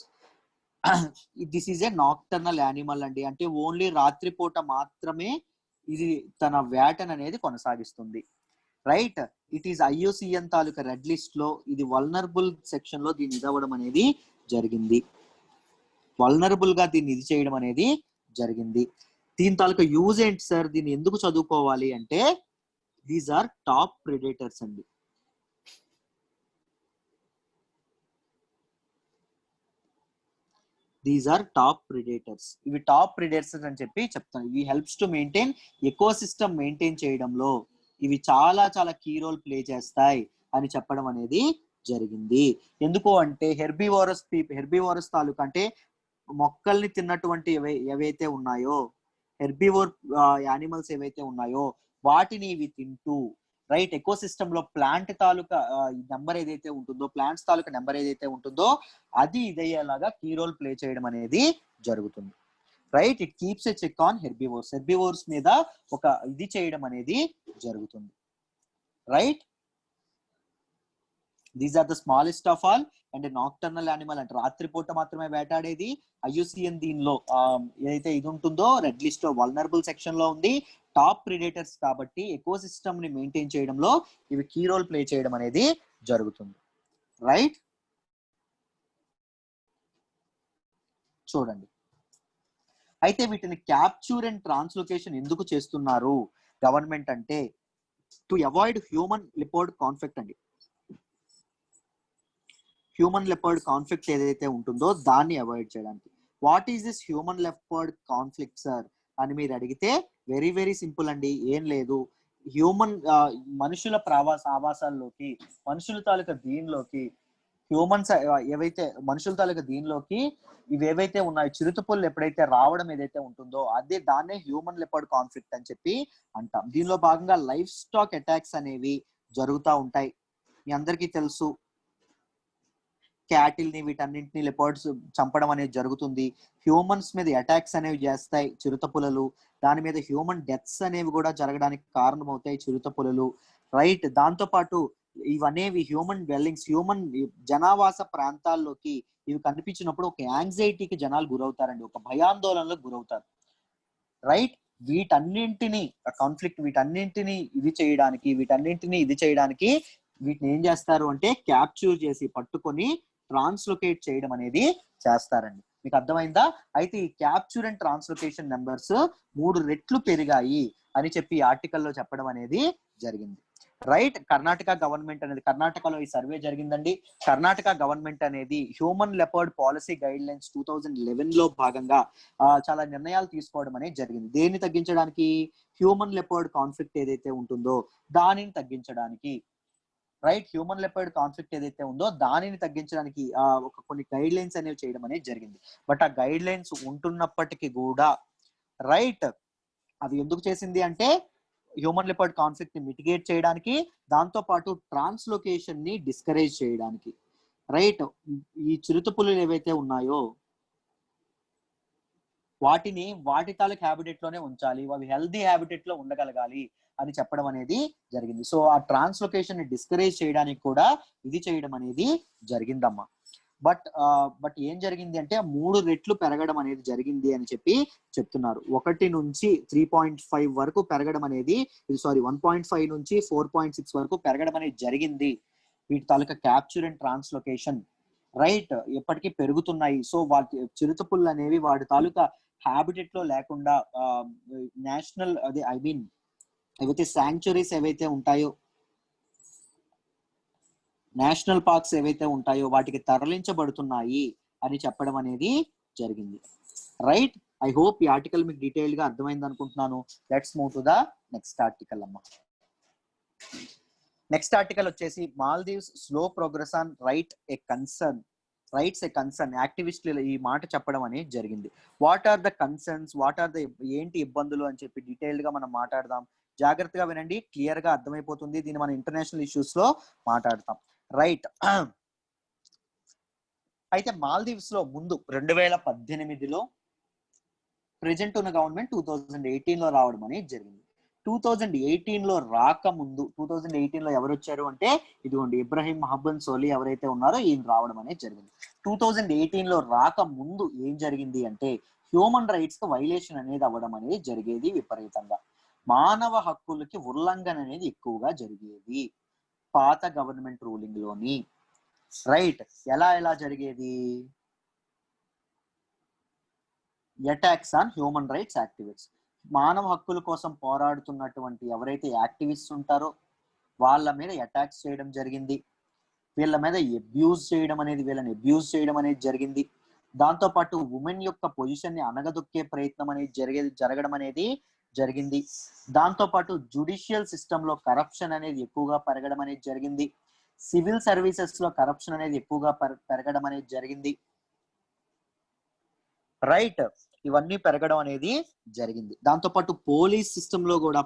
[SPEAKER 1] This is a nocturnal animal అండి, అంటే ఓన్లీ రాత్రిపూట మాత్రమే ఇది తన వేటన్ అనేది కొనసాగిస్తుంది, right. It is IUCN taluka red list లో ఇది వల్నరబుల్ సెక్షన్ లో దీన్ని ఇదవ్వడం అనేది జరిగింది, వల్నరబుల్ గా దీన్ని ఇది చేయడం అనేది జరిగింది. దీని తాలూకా యూజ్ ఏంటి సార్, దీన్ని ఎందుకు చదువుకోవాలి అంటే దీస్ ఆర్ టాప్ ప్రెడేటర్స్ అండి. These are top predators. ఇవి టాప్ ప్రిడేటర్స్ అని చెప్పి చెప్తాను. ఇవి helps to maintain ecosystem maintain చేయడంలో ఇవి చాలా చాలా కీ రోల్ ప్లే చేస్తాయి అని చెప్పడం అనేది జరిగింది. ఎందుకు అంటే హెర్బివోరస్ తాలూకా అంటే మొక్కల్ని తిన్నటువంటి ఏవైతే ఉన్నాయో, హెర్బివోర్ యానిమల్స్ ఏవైతే ఉన్నాయో వాటిని ఇవి తింటూ, రైట్, ఎకోసిస్టమ్ లో ప్లాంట్ తాలూకా నెంబర్ ఏదైతే ఉంటుందో, ప్లాంట్స్ తాలూకా నెంబర్ ఏదైతే ఉంటుందో అది ఇదయ్యేలాగా కీ రోల్ ప్లే చేయడం అనేది జరుగుతుంది, right. It keeps a check on herbivores మీద ఒక ఇది చేయడం అనేది జరుగుతుంది, right. These are the smallest of all and nocturnal animal, అంటే రాత్రిపూట మాత్రమే వేటాడేది. IUCN దీనిలో ఏదైతే ఇది ఉంటుందో రెడ్ లిస్ట్ లో వల్నరబుల్ సెక్షన్ లో ఉంది. టాప్ ప్రిడేటర్స్ కాబట్టి ఎకోసిస్టమ్ ని మెయింటైన్ చేయడంలో ఇవి కీ రోల్ ప్లే చేయడం అనేది జరుగుతుంది, రైట్. చూడండి, అయితే వీటిని క్యాప్చర్ అండ్ ట్రాన్స్లోకేషన్ ఎందుకు చేస్తున్నారు గవర్నమెంట్ అంటే to avoid human leopard conflict అండి. హ్యూమన్ లెపర్డ్ కాన్ఫ్లిక్ట్ ఏదైతే ఉంటుందో దాన్ని అవాయిడ్ చేయడానికి. What is this human leopard conflict sir అని మీరు అడిగితే వెరీ వెరీ సింపుల్ అండి, ఏం లేదు. మనుషుల ఆవాసాల్లోకి, మనుషుల తాలూకా దీనిలోకి హ్యూమన్స్ ఏవైతే మనుషుల తాలూకా దీనిలోకి ఇవి ఏవైతే ఉన్నాయో చిరుతపుల్లు ఎప్పుడైతే రావడం ఏదైతే ఉంటుందో దాన్నే హ్యూమన్ లెపర్డ్ కాన్ఫ్లిక్ట్ అని చెప్పి అంటాం. దీనిలో భాగంగా లైఫ్ స్టాక్ అటాక్స్ అనేవి జరుగుతూ ఉంటాయి. మీ అందరికీ తెలుసు, క్యాటిల్ ని వీటన్నింటిని లెపర్డ్స్ చంపడం అనేది జరుగుతుంది. హ్యూమన్స్ మీద అటాక్స్ అనేవి చేస్తాయి చిరుతపులలు. దాని మీద హ్యూమన్ డెత్స్ అనేవి కూడా జరగడానికి కారణమవుతాయి చిరుతపులలు. రైట్, దాంతో పాటు ఇవనేవి హ్యూమన్ డ్వెల్లింగ్స్, హ్యూమన్ జనావాస ప్రాంతాల్లోకి ఇవి కనిపించినప్పుడు ఒక యాంగ్జైటీకి జనాలు గురవుతారండి, ఒక భయాందోళనలకు గురవుతారు. రైట్, వీటన్నింటిని కాన్ఫ్లిక్ట్ వీటన్నింటిని ఇది చేయడానికి వీటిని ఏం చేస్తారు అంటే క్యాప్చర్ చేసి పట్టుకొని ట్రాన్స్లొకేట్ చేయడం అనేది చేస్తారండి. మీకు అర్థమైందా? అయితే ఈ క్యాప్చర్ అండ్ ట్రాన్స్లొకేషన్ నెంబర్స్ 3 రెట్లు పెరిగాయి అని చెప్పి ఆర్టికల్లో చెప్పడం అనేది జరిగింది. రైట్, కర్ణాటక గవర్నమెంట్ అనేది, కర్ణాటకలో ఈ సర్వే జరిగిందండి. కర్ణాటక గవర్నమెంట్ అనేది human leopard policy guide lines 2011 లో భాగంగా చాలా నిర్ణయాలు తీసుకోవడం అనేది జరిగింది. దేన్ని తగ్గించడానికి? హ్యూమన్ లెపర్డ్ కాన్ఫ్లిక్ట్ ఏదైతే ఉంటుందో దానిని తగ్గించడానికి. రైట్, హ్యూమన్ లెపర్డ్ కాన్ఫ్లిక్ట్ ఏదైతే ఉందో దానిని తగ్గించడానికి కొన్ని గైడ్ లైన్స్ అనేవి చేయడం అనేది జరిగింది. బట్ ఆ గైడ్ లైన్స్ ఉంటున్నప్పటికీ కూడా రైట్, అవి ఎందుకు చేసింది అంటే హ్యూమన్ లెపర్డ్ కాన్ఫ్లిక్ట్ ని మిటిగేట్ చేయడానికి, దాంతో పాటు ట్రాన్స్లొకేషన్ ని డిస్కరేజ్ చేయడానికి. రైట్, ఈ చిరుతపులులు ఏవైతే ఉన్నాయో వాటి తాలూకు హ్యాబిటెట్ లోనే ఉంచాలి, అవి హెల్దీ హ్యాబిటెట్ లో ఉండగలగాలి అని చెప్పడం అనేది జరిగింది. సో ఆ ట్రాన్స్లొకేషన్ ని డిస్కరేజ్ చేయడానికి కూడా ఇది చేయడం అనేది జరిగిందమ్మా. బట్ ఏం జరిగింది అంటే 3 రెట్లు పెరగడం అనేది జరిగింది అని చెప్పి చెప్తున్నారు. 1 నుంచి 3.5 వరకు పెరగడం అనేది 1.5 నుంచి 4.6 వరకు పెరగడం అనేది జరిగింది. వీటి తాలూకా క్యాప్చర్ అండ్ ట్రాన్స్లొకేషన్ రైట్ ఎప్పటికీ పెరుగుతున్నాయి. సో వాటి చిరుతపుల్లు అనేవి వాటి తాలూకా హ్యాబిటెట్ లో లేకుండా నేషనల్ ఏవైతే శాంక్చురీస్ ఏవైతే ఉంటాయో, నేషనల్ పార్క్స్ ఏవైతే ఉంటాయో వాటికి తరలించబడుతున్నాయి అని చెప్పడం అనేది జరిగింది. రైట్, ఐ హోప్ ఈ ఆర్టికల్ మీకు డీటెయిల్ గా అర్థమైంది అనుకుంటున్నాను. Let's move to the next article అమ్మా. నెక్స్ట్ ఆర్టికల్ వచ్చేసి Maldives slow progress on rights a concern. యాక్టివిస్టులు ఈ మాట చెప్పడం అనేది జరిగింది. వాట్ ఆర్ ద కన్సర్న్స్, ఏంటి ఇబ్బందులు అని చెప్పి డీటెయిల్డ్ గా మనం మాట్లాడదాం. జాగ్రత్తగా వినండి, క్లియర్ గా అర్థమైపోతుంది. దీన్ని మనం ఇంటర్నేషనల్ ఇష్యూస్ లో మాట్లాడతాం. రైట్, అయితే మాల్దీవ్స్ లో ముందు 2018లో ప్రెజెంట్ ఉన్న గవర్నమెంట్ 2018లో రావడం అనేది జరిగింది. 2018లో రాకముందు 2018లో ఎవరు వచ్చారు అంటే ఇదిగోండి ఇబ్రహీం మహమ్మద్ సోలి ఎవరైతే ఉన్నారో ఈయన రావడం అనేది జరిగింది. 2018లో రాకముందు ఏం జరిగింది అంటే హ్యూమన్ రైట్స్ కి వైలేషన్ అనేది అవ్వడం అనేది జరిగేది విపరీతంగా. మానవ హక్కులకి ఉల్లంఘన అనేది ఎక్కువగా జరిగేది పాత గవర్నమెంట్ రూలింగ్ లోని. రైట్, ఎలా జరిగేది? Attacks on human rights activist, మానవ హక్కుల కోసం పోరాడుతున్నటువంటి ఎవరైతే యాక్టివిస్ట్ ఉంటారో వాళ్ళ మీద అటాక్స్ చేయడం జరిగింది. వీళ్ళని అబ్యూజ్ చేయడం అనేది జరిగింది. దాంతో పాటు ఉమెన్ యొక్క పొజిషన్ ని అణగదొక్కే ప్రయత్నం అనేది జరగడం అనేది జరిగింది. దాంతో పాటు జుడిషియల్ సిస్టమ్ లో కరప్షన్ అనేది ఎక్కువగా పెరగడం అనేది జరిగింది. సివిల్ సర్వీసెస్ లో కరప్షన్ అనేది ఎక్కువగా పెరగడం అనేది జరిగింది. రైట్, ఇవన్నీ పెరగడం అనేది జరిగింది. దాంతో పాటు పోలీస్ సిస్టమ్ లో కూడా,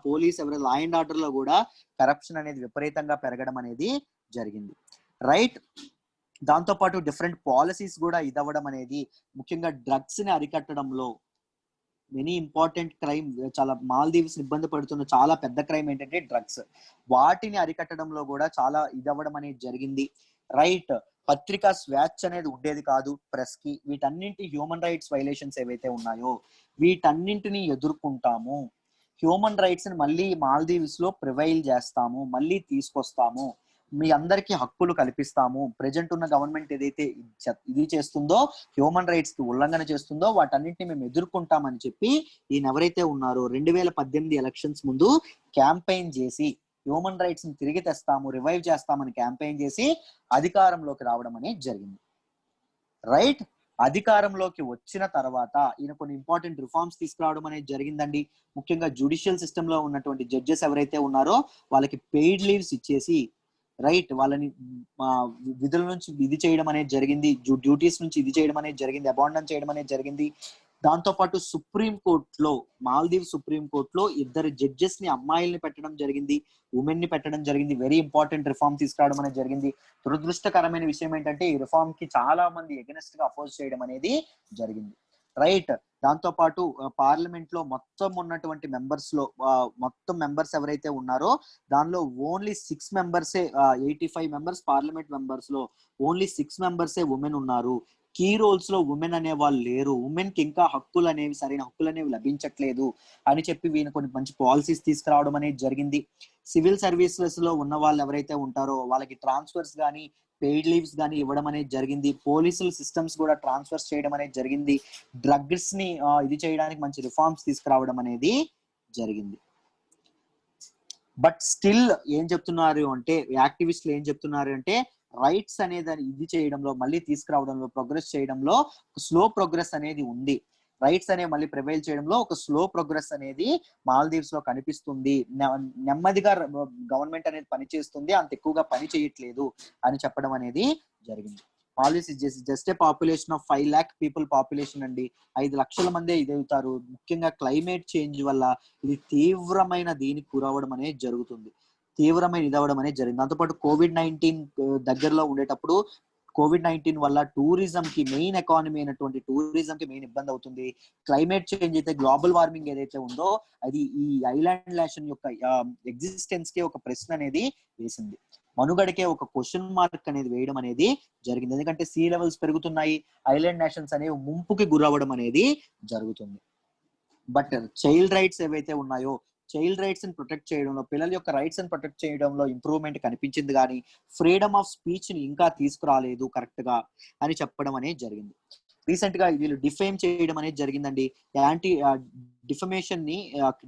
[SPEAKER 1] లా అండ్ ఆర్డర్ లో కూడా కరప్షన్ అనేది విపరీతంగా పెరగడం అనేది జరిగింది. రైట్, దాంతో పాటు డిఫరెంట్ పాలసీస్ కూడా ఇదవ్వడం అనేది, ముఖ్యంగా డ్రగ్స్ ని అరికట్టడంలో వెరీ ఇంపార్టెంట్ క్రైమ్, చాలా మాల్దీవ్స్ ఇబ్బంది పడుతున్న చాలా పెద్ద క్రైమ్ ఏంటంటే డ్రగ్స్. వాటిని అరికట్టడంలో కూడా చాలా ఇదవ్వడం అనేది జరిగింది. రైట్, పత్రికా స్వేచ్ఛ అనేది ఉండేది కాదు ప్రెస్ కి. వీటన్నింటి హ్యూమన్ రైట్స్ వైలేషన్స్ ఏవైతే ఉన్నాయో వీటన్నింటిని ఎదుర్కొంటాము. హ్యూమన్ రైట్స్ ని మళ్ళీ మాల్దీవ్స్ లో ప్రివైల్ చేస్తాము, మళ్ళీ తీసుకొస్తాము, మీ అందరికీ హక్కులు కల్పిస్తాము. ప్రెజెంట్ ఉన్న గవర్నమెంట్ ఏదైతే ఇది చేస్తుందో, హ్యూమన్ రైట్స్ కి ఉల్లంఘన చేస్తుందో వాటన్నింటినీ మేము ఎదుర్కొంటామని చెప్పి ఈయన ఎవరైతే ఉన్నారో 2018 ఎలక్షన్స్ ముందు క్యాంపెయిన్ చేసి హ్యూమన్ రైట్స్ ని తిరిగి తెస్తాము, రివైవ్ చేస్తామని క్యాంపెయిన్ చేసి అధికారంలోకి రావడం అనేది జరిగింది. రైట్, అధికారంలోకి వచ్చిన తర్వాత ఈయన కొన్ని ఇంపార్టెంట్ రిఫార్మ్స్ తీసుకురావడం అనేది జరిగిందండి. ముఖ్యంగా జ్యుడిషియల్ సిస్టమ్ లో ఉన్నటువంటి జడ్జెస్ ఎవరైతే ఉన్నారో వాళ్ళకి పెయిడ్ లీవ్స్ ఇచ్చేసి రైట్. వాళ్ళని విధుల నుంచి ఇది చేయడం అనేది జరిగింది. డ్యూటీస్ నుంచి ఇది చేయడం అనేది జరిగింది. అబాండన్ చేయడం అనేది జరిగింది. దాంతో పాటు సుప్రీం కోర్ట్‌లో, మాల్దీవ్ సుప్రీం కోర్ట్‌లో ఇద్దరు జడ్జెస్‌ని అమ్మాయిల్ని పెట్టడం జరిగింది. వుమెన్‌ని పెట్టడం జరిగింది. వెరీ ఇంపార్టెంట్ రిఫార్మ్ తీసుకురావడం అనేది జరిగింది. దురదృష్టకరమైన విషయం ఏంటంటే ఈ రిఫార్మ్‌కి చాలా మంది ఎగనెస్ట్‌గా అపోజ్ చేయడం అనేది జరిగింది. రైట్. దాంతో పాటు పార్లమెంట్‌లో మొత్తం ఉన్నటువంటి మెంబర్స్‌లో మొత్తం మెంబర్స్ ఎవరైతే ఉన్నారో దానిలో ఓన్లీ 6 మెంబర్సే 85 మెంబర్స్ పార్లమెంట్ మెంబర్స్‌లో ఓన్లీ 6 మెంబర్సే వుమెన్ ఉన్నారు. కీ రోల్స్ లో ఉమెన్ అనే వాళ్ళు లేరు. ఉమెన్ కి ఇంకా హక్కులు అనేవి సరైన హక్కులు అనేవి లభించట్లేదు అని చెప్పి వీళ్ళు కొన్ని మంచి పాలసీస్ తీసుకురావడం అనేది జరిగింది. సివిల్ సర్వీసెస్ లో ఉన్న వాళ్ళు ఎవరైతే ఉంటారో వాళ్ళకి ట్రాన్స్ఫర్స్ కానీ పెయిడ్ లీవ్స్ కానీ ఇవ్వడం అనేది జరిగింది. పోలీసుల సిస్టమ్స్ కూడా ట్రాన్స్ఫర్స్ చేయడం అనేది జరిగింది. డ్రగ్స్ ని ఇది చేయడానికి మంచి రిఫార్మ్స్ తీసుకురావడం అనేది జరిగింది. బట్ స్టిల్ ఏం చెప్తున్నారు అంటే యాక్టివిస్టులు ఏం చెప్తున్నారు అంటే రైట్స్ అనేది ఇది చేయడంలో మళ్ళీ తీసుకురావడంలో ప్రోగ్రెస్ చేయడంలో స్లో ప్రోగ్రెస్ అనేది ఉంది. రైట్స్ అనేవి మళ్ళీ ప్రివైల్ చేయడంలో ఒక స్లో ప్రోగ్రెస్ అనేది మాల్దీవ్స్ లో కనిపిస్తుంది. నెమ్మదిగా గవర్నమెంట్ అనేది పనిచేస్తుంది, అంత ఎక్కువగా పని చేయట్లేదు అని చెప్పడం అనేది జరిగింది. Maldives just a population of 5 lakh people population అండి. 5 లక్షల మందే ఇదవుతారు. ముఖ్యంగా క్లైమేట్ చేంజ్ వల్ల ఇది తీవ్రమైన దీనికి గురవడం అనేది జరుగుతుంది. తీవ్రమైన ఇదవడం అనేది జరిగింది. దాంతోపాటు COVID-19 దగ్గరలో ఉండేటప్పుడు COVID-19 వల్ల టూరిజం కి మెయిన్ ఎకానమీ అయినటువంటి టూరిజం కి మెయిన్ ఇబ్బంది అవుతుంది. క్లైమేట్ చేంజ్ అయితే గ్లోబల్ వార్మింగ్ ఏదైతే ఉందో అది ఈ ఐలాండ్ నేషన్ యొక్క ఎగ్జిస్టెన్స్ కి ఒక ప్రశ్న అనేది వేసింది. మనుగడకే ఒక క్వశ్చన్ మార్క్ అనేది వేయడం అనేది జరిగింది. ఎందుకంటే సీ లెవెల్స్ పెరుగుతున్నాయి, ఐలాండ్ నేషన్స్ అనేవి ముంపుకి గురవ్వడం అనేది జరుగుతుంది. బట్ చైల్డ్ రైట్స్ ఏవైతే ఉన్నాయో చైల్డ్ రైట్స్ ని ప్రొటెక్ట్ చేయడంలో, పిల్లల యొక్క రైట్స్ ని ప్రొటెక్ట్ చేయడంలో ఇంప్రూవ్మెంట్ కనిపించింది కానీ ఫ్రీడమ్ ఆఫ్ స్పీచ్ ని ఇంకా తీసుకురాలేదు కరెక్ట్ గా అని చెప్పడం అనేది జరిగింది. రీసెంట్ గా వీళ్ళు డిఫేమ్ చేయడం అనేది జరిగిందండి. యాంటీ డిఫమేషన్ ని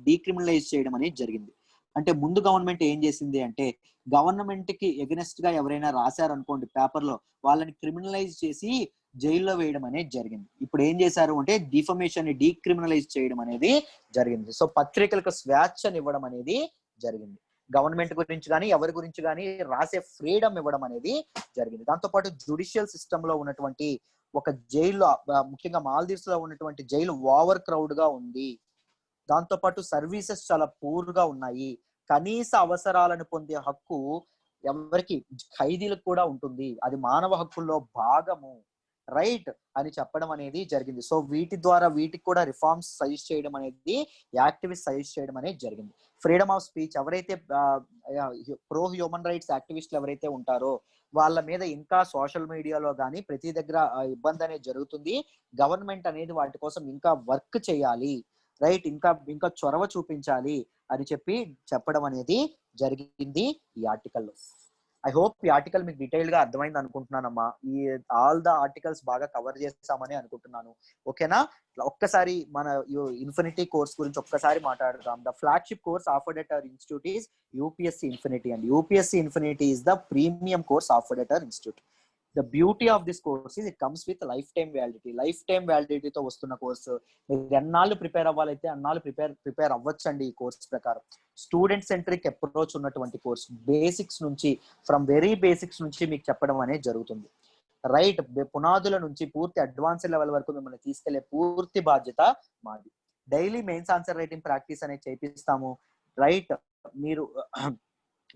[SPEAKER 1] డీక్రిమినలైజ్ చేయడం అనేది జరిగింది. అంటే ముందు గవర్నమెంట్ ఏం చేసింది అంటే గవర్నమెంట్ కి ఎగనెస్ట్ గా ఎవరైనా రాశారనుకోండి పేపర్ లో వాళ్ళని క్రిమినలైజ్ చేసి జైల్లో వేయడం అనేది జరిగింది. ఇప్పుడు ఏం చేశారు అంటే డిఫమేషన్ ని డీక్రిమినలైజ్ చేయడం అనేది జరిగింది. సో పత్రికలకు స్వేచ్ఛను ఇవ్వడం అనేది జరిగింది. గవర్నమెంట్ గురించి కానీ ఎవరి గురించి కానీ రాసే ఫ్రీడమ్ ఇవ్వడం అనేది జరిగింది. దాంతో పాటు జ్యుడిషియల్ సిస్టమ్ లో ఉన్నటువంటి ఒక జైల్లో ముఖ్యంగా మాల్దీవ్స్ లో ఉన్నటువంటి జైలు ఓవర్ క్రౌడ్ గా ఉంది. దాంతో పాటు సర్వీసెస్ చాలా పూర్ గా ఉన్నాయి. కనీస అవసరాలను పొందే హక్కు ఎవరికి ఖైదీలకు కూడా ఉంటుంది. అది మానవ హక్కుల్లో భాగము. రైట్ అని చెప్పడం అనేది జరిగింది. సో వీటి ద్వారా వీటికి కూడా రిఫార్మ్స్ సజెస్ట్ చేయడం అనేది యాక్టివిస్ట్ సజెస్ట్ చేయడం అనేది జరిగింది. ఫ్రీడమ్ ఆఫ్ స్పీచ్ ఎవరైతే ప్రో హ్యూమన్ రైట్స్ యాక్టివిస్టులు ఎవరైతే ఉంటారో వాళ్ళ మీద ఇంకా సోషల్ మీడియాలో కానీ ప్రతి దగ్గర ఇబ్బంది అనేది జరుగుతుంది. గవర్నమెంట్ అనేది వాటి కోసం ఇంకా వర్క్ చేయాలి. రైట్, ఇంకా చొరవ చూపించాలి అని చెప్పడం అనేది జరిగింది ఈ ఆర్టికల్లో. ఐ హోప్ ఈ ఆర్టికల్ మీకు డీటెయిల్ గా అర్థమైంది అనుకుంటున్నానమ్మా. ఈ ఆల్ ద ఆర్టికల్స్ బాగా కవర్ చేస్తామని అనుకుంటున్నాను. ఓకేనా? ఒక్కసారి మన ఇన్ఫినిటీ కోర్స్ గురించి ఒక్కసారి మాట్లాడదాం. The flagship course offered at our institute is UPSC infinity and UPSC infinity is the premium course offered at our institute. The beauty of this course is it comes with life time validity. Life time వ్యాలిడిటీతో వస్తున్న course. మీరు ఎన్నాళ్ళు prepare అవ్వాలైతే అన్నాళ్ళు prepare అవ్వచ్చండి. ఈ course ప్రకారం student centric approach ఉన్నటువంటి course. Basics నుంచి from very basics నుంచి మీకు చెప్పడం అనేది జరుగుతుంది. రైట్, పునాదుల నుంచి పూర్తి అడ్వాన్స్ లెవెల్ వరకు మిమ్మల్ని తీసుకెళ్లే పూర్తి బాధ్యత మాది. Daily mains answer writing practice అనేది చేపిస్తాము. రైట్,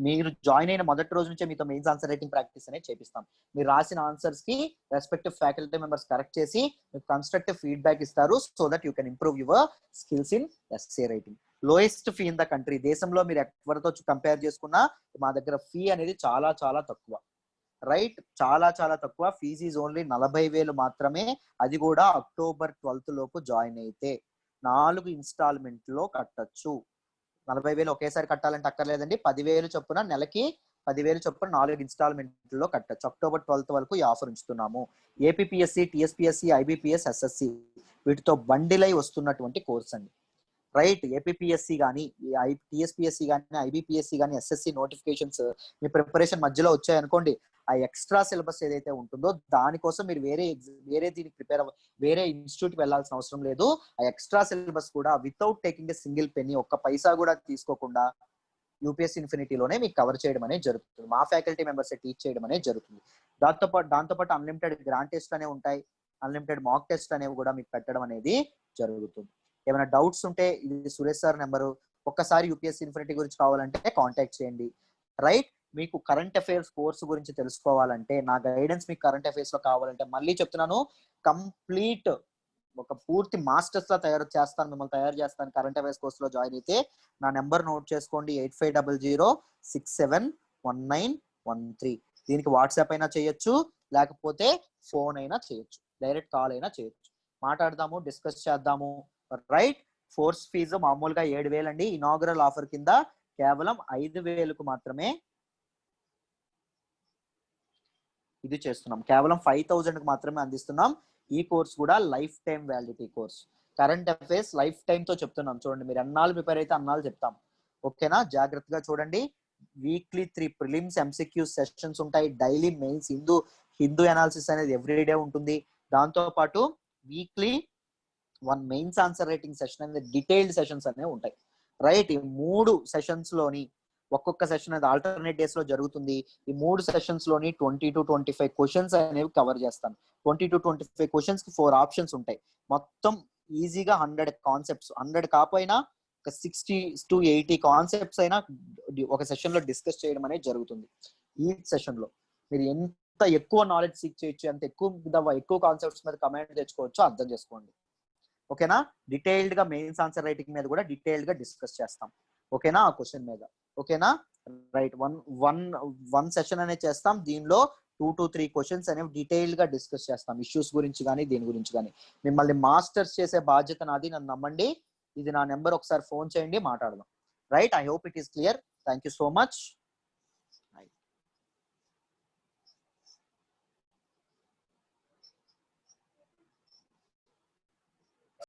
[SPEAKER 1] మీరు జాయిన్ అయిన మొదటి రోజు నుంచే మీతో మెయిన్స్ ఆన్సర్ రైటింగ్ ప్రాక్టీస్ అనేది చేపిస్తాం. మీరు రాసిన ఆన్సర్స్ కి రెస్పెక్టివ్ ఫ్యాకల్టీ మెంబర్స్ కరెక్ట్ చేసి మీకు కన్స్ట్రక్టివ్ ఫీడ్బ్యాక్ ఇస్తారు. So that you can improve your skills in essay writing. Lowest fee in the country. దేశంలో మీరు ఎవరితో కంపేర్ చేసుకున్నా మా దగ్గర ఫీ అనేది చాలా చాలా తక్కువ. రైట్, చాలా చాలా తక్కువ. ఫీజ్ ఈజ్ ఓన్లీ 40,000 మాత్రమే. అది కూడా October 12th లోపు జాయిన్ అయితే 4 ఇన్స్టాల్మెంట్ లో కట్టచ్చు. 40,000 ఒకేసారి కట్టాలంటే అక్కర్లేదండి. 10,000 చొప్పున నెలకి 10,000 చొప్పున 4 ఇన్స్టాల్మెంట్ లో కట్టచ్చు. October 12th వరకు ఈ ఆఫర్ ఉంచుతున్నాము. ఏపీపీఎస్సీ, టీఎస్పీఎస్సీ, ఐబీపీఎస్, ఎస్ఎస్సి వీటితో బండిల్ అయి వస్తున్నటువంటి కోర్స్ అండి. రైట్, ఏపీపీఎస్సీ కానీ టీఎస్పీఎస్సీ కానీ ఐబీపీఎస్సీ కానీ ఎస్ఎస్సి నోటిఫికేషన్స్ మీ ప్రిపరేషన్ మధ్యలో వచ్చాయనుకోండి, ఆ ఎక్స్ట్రా సిలబస్ ఏదైతే ఉంటుందో దానికోసం మీరు వేరే దీనికి వేరే ఇన్స్టిట్యూట్ వెళ్ళాల్సిన అవసరం లేదు. ఆ ఎక్స్ట్రా సిలబస్ కూడా without taking a single Penney, ఒక్క పైసా కూడా తీసుకోకుండా యూపీఎస్ ఇన్ఫినిటీలోనే మీకు కవర్ చేయడం అనేది జరుగుతుంది. మా ఫ్యాకల్టీ మెంబర్స్ టీచ్ చేయడం అనేది జరుగుతుంది. దాంతోపాటు అన్లిమిటెడ్ గ్రాండ్ టెస్ట్ అనేవి ఉంటాయి, అన్లిమిటెడ్ మాక్ టెస్ట్ అనేవి కూడా మీకు పెట్టడం అనేది జరుగుతుంది. ఏమైనా డౌట్స్ ఉంటే ఇది సురేష్ సార్ నెంబరు, ఒక్కసారి యూపీఎస్ ఇన్ఫినిటీ గురించి కావాలంటే కాంటాక్ట్ చేయండి. రైట్, మీకు కరెంట్ అఫైర్స్ కోర్సు గురించి తెలుసుకోవాలంటే, నా గైడెన్స్ మీకు కరెంట్ అఫైర్స్ లో కావాలంటే, మళ్ళీ చెప్తున్నాను, కంప్లీట్ ఒక పూర్తి మాస్టర్స్ లా మిమ్మల్ని తయారు చేస్తాను. కరెంట్ అఫైర్స్ కోర్స్ లో జాయిన్ అయితే నా నెంబర్ నోట్ చేసుకోండి, 8500671913. దీనికి వాట్సాప్ అయినా చేయొచ్చు, లేకపోతే ఫోన్ అయినా చేయొచ్చు, డైరెక్ట్ కాల్ అయినా చేయొచ్చు. మాట్లాడదాము, డిస్కస్ చేద్దాము. రైట్, కోర్స్ ఫీజు మామూలుగా 7,000 అండి. ఇనాగ్రల్ ఆఫర్ కింద కేవలం 5,000కు మాత్రమే ఇది చేస్తున్నాం. కేవలం 5,000కు మాత్రమే అందిస్తున్నాం. ఈ కోర్స్ కూడా life time validity course. Current affairs life time తో చెప్తున్నాం. చూడండి, మీరు అన్నాళ్ళు ప్రిపేర్ అయితే అన్నాళ్ళు చెప్తాం. ఓకేనా, జాగ్రత్తగా చూడండి. వీక్లీ 3 ప్రిలిమ్స్ ఎంసీక్యూ సెషన్స్ ఉంటాయి. డైలీ మెయిన్స్ హిందూ అనాలిసిస్ అనేది ఎవ్రీడే ఉంటుంది. దాంతో పాటు weekly 1 mains answer writing session అనేది డీటెయిల్డ్ సెషన్స్ అనేవి ఉంటాయి. రైట్, ఈ 3 సెషన్స్ లోని ఒక్కొక్క సెషన్ అనేది ఆల్టర్నేట్ డేస్ లో జరుగుతుంది. ఈ 3 సెషన్స్ లోని 20 to 25 క్వశ్చన్స్ అనేవి కవర్ చేస్తాను. 20 to 25 క్వశ్చన్స్ కి 4 ఆప్షన్స్ ఉంటాయి. మొత్తం ఈజీగా 100 కాన్సెప్ట్స్, 100 కాకపోయినా ఒక 60 to 80 కాన్సెప్ట్స్ అయినా ఒక సెషన్ లో డిస్కస్ చేయడం అనేది జరుగుతుంది. ఈ సెషన్ లో మీరు ఎంత ఎక్కువ నాలెడ్జ్ సీక్ చేయొచ్చు, ఎంత ఎక్కువ కాన్సెప్ట్స్ మీద కమెంట్ తెచ్చుకోవచ్చు అర్థం చేసుకోండి. ఓకేనా, డీటెయిల్డ్ గా మెయిన్స్ ఆన్సర్ రైటింగ్ మీద కూడా డీటెయిల్డ్ గా డిస్కస్ చేస్తాం. ఓకేనా, ఆ క్వశ్చన్ మీద. ఓకేనా, రైట్, వన్ సెషన్ అనేది చేస్తాం. దీనిలో 2 to 3 క్వశ్చన్స్ అనేవి డీటెయిల్డ్ గా డిస్కస్ చేస్తాం, ఇష్యూస్ గురించి కానీ దీని గురించి కానీ. మిమ్మల్ని మాస్టర్స్ చేసే బాధ్యత నాది, నన్ను నమ్మండి. ఇది నా నెంబర్, ఒకసారి ఫోన్ చేయండి, మాట్లాడదాం. Right, I hope it is clear. Thank you so much.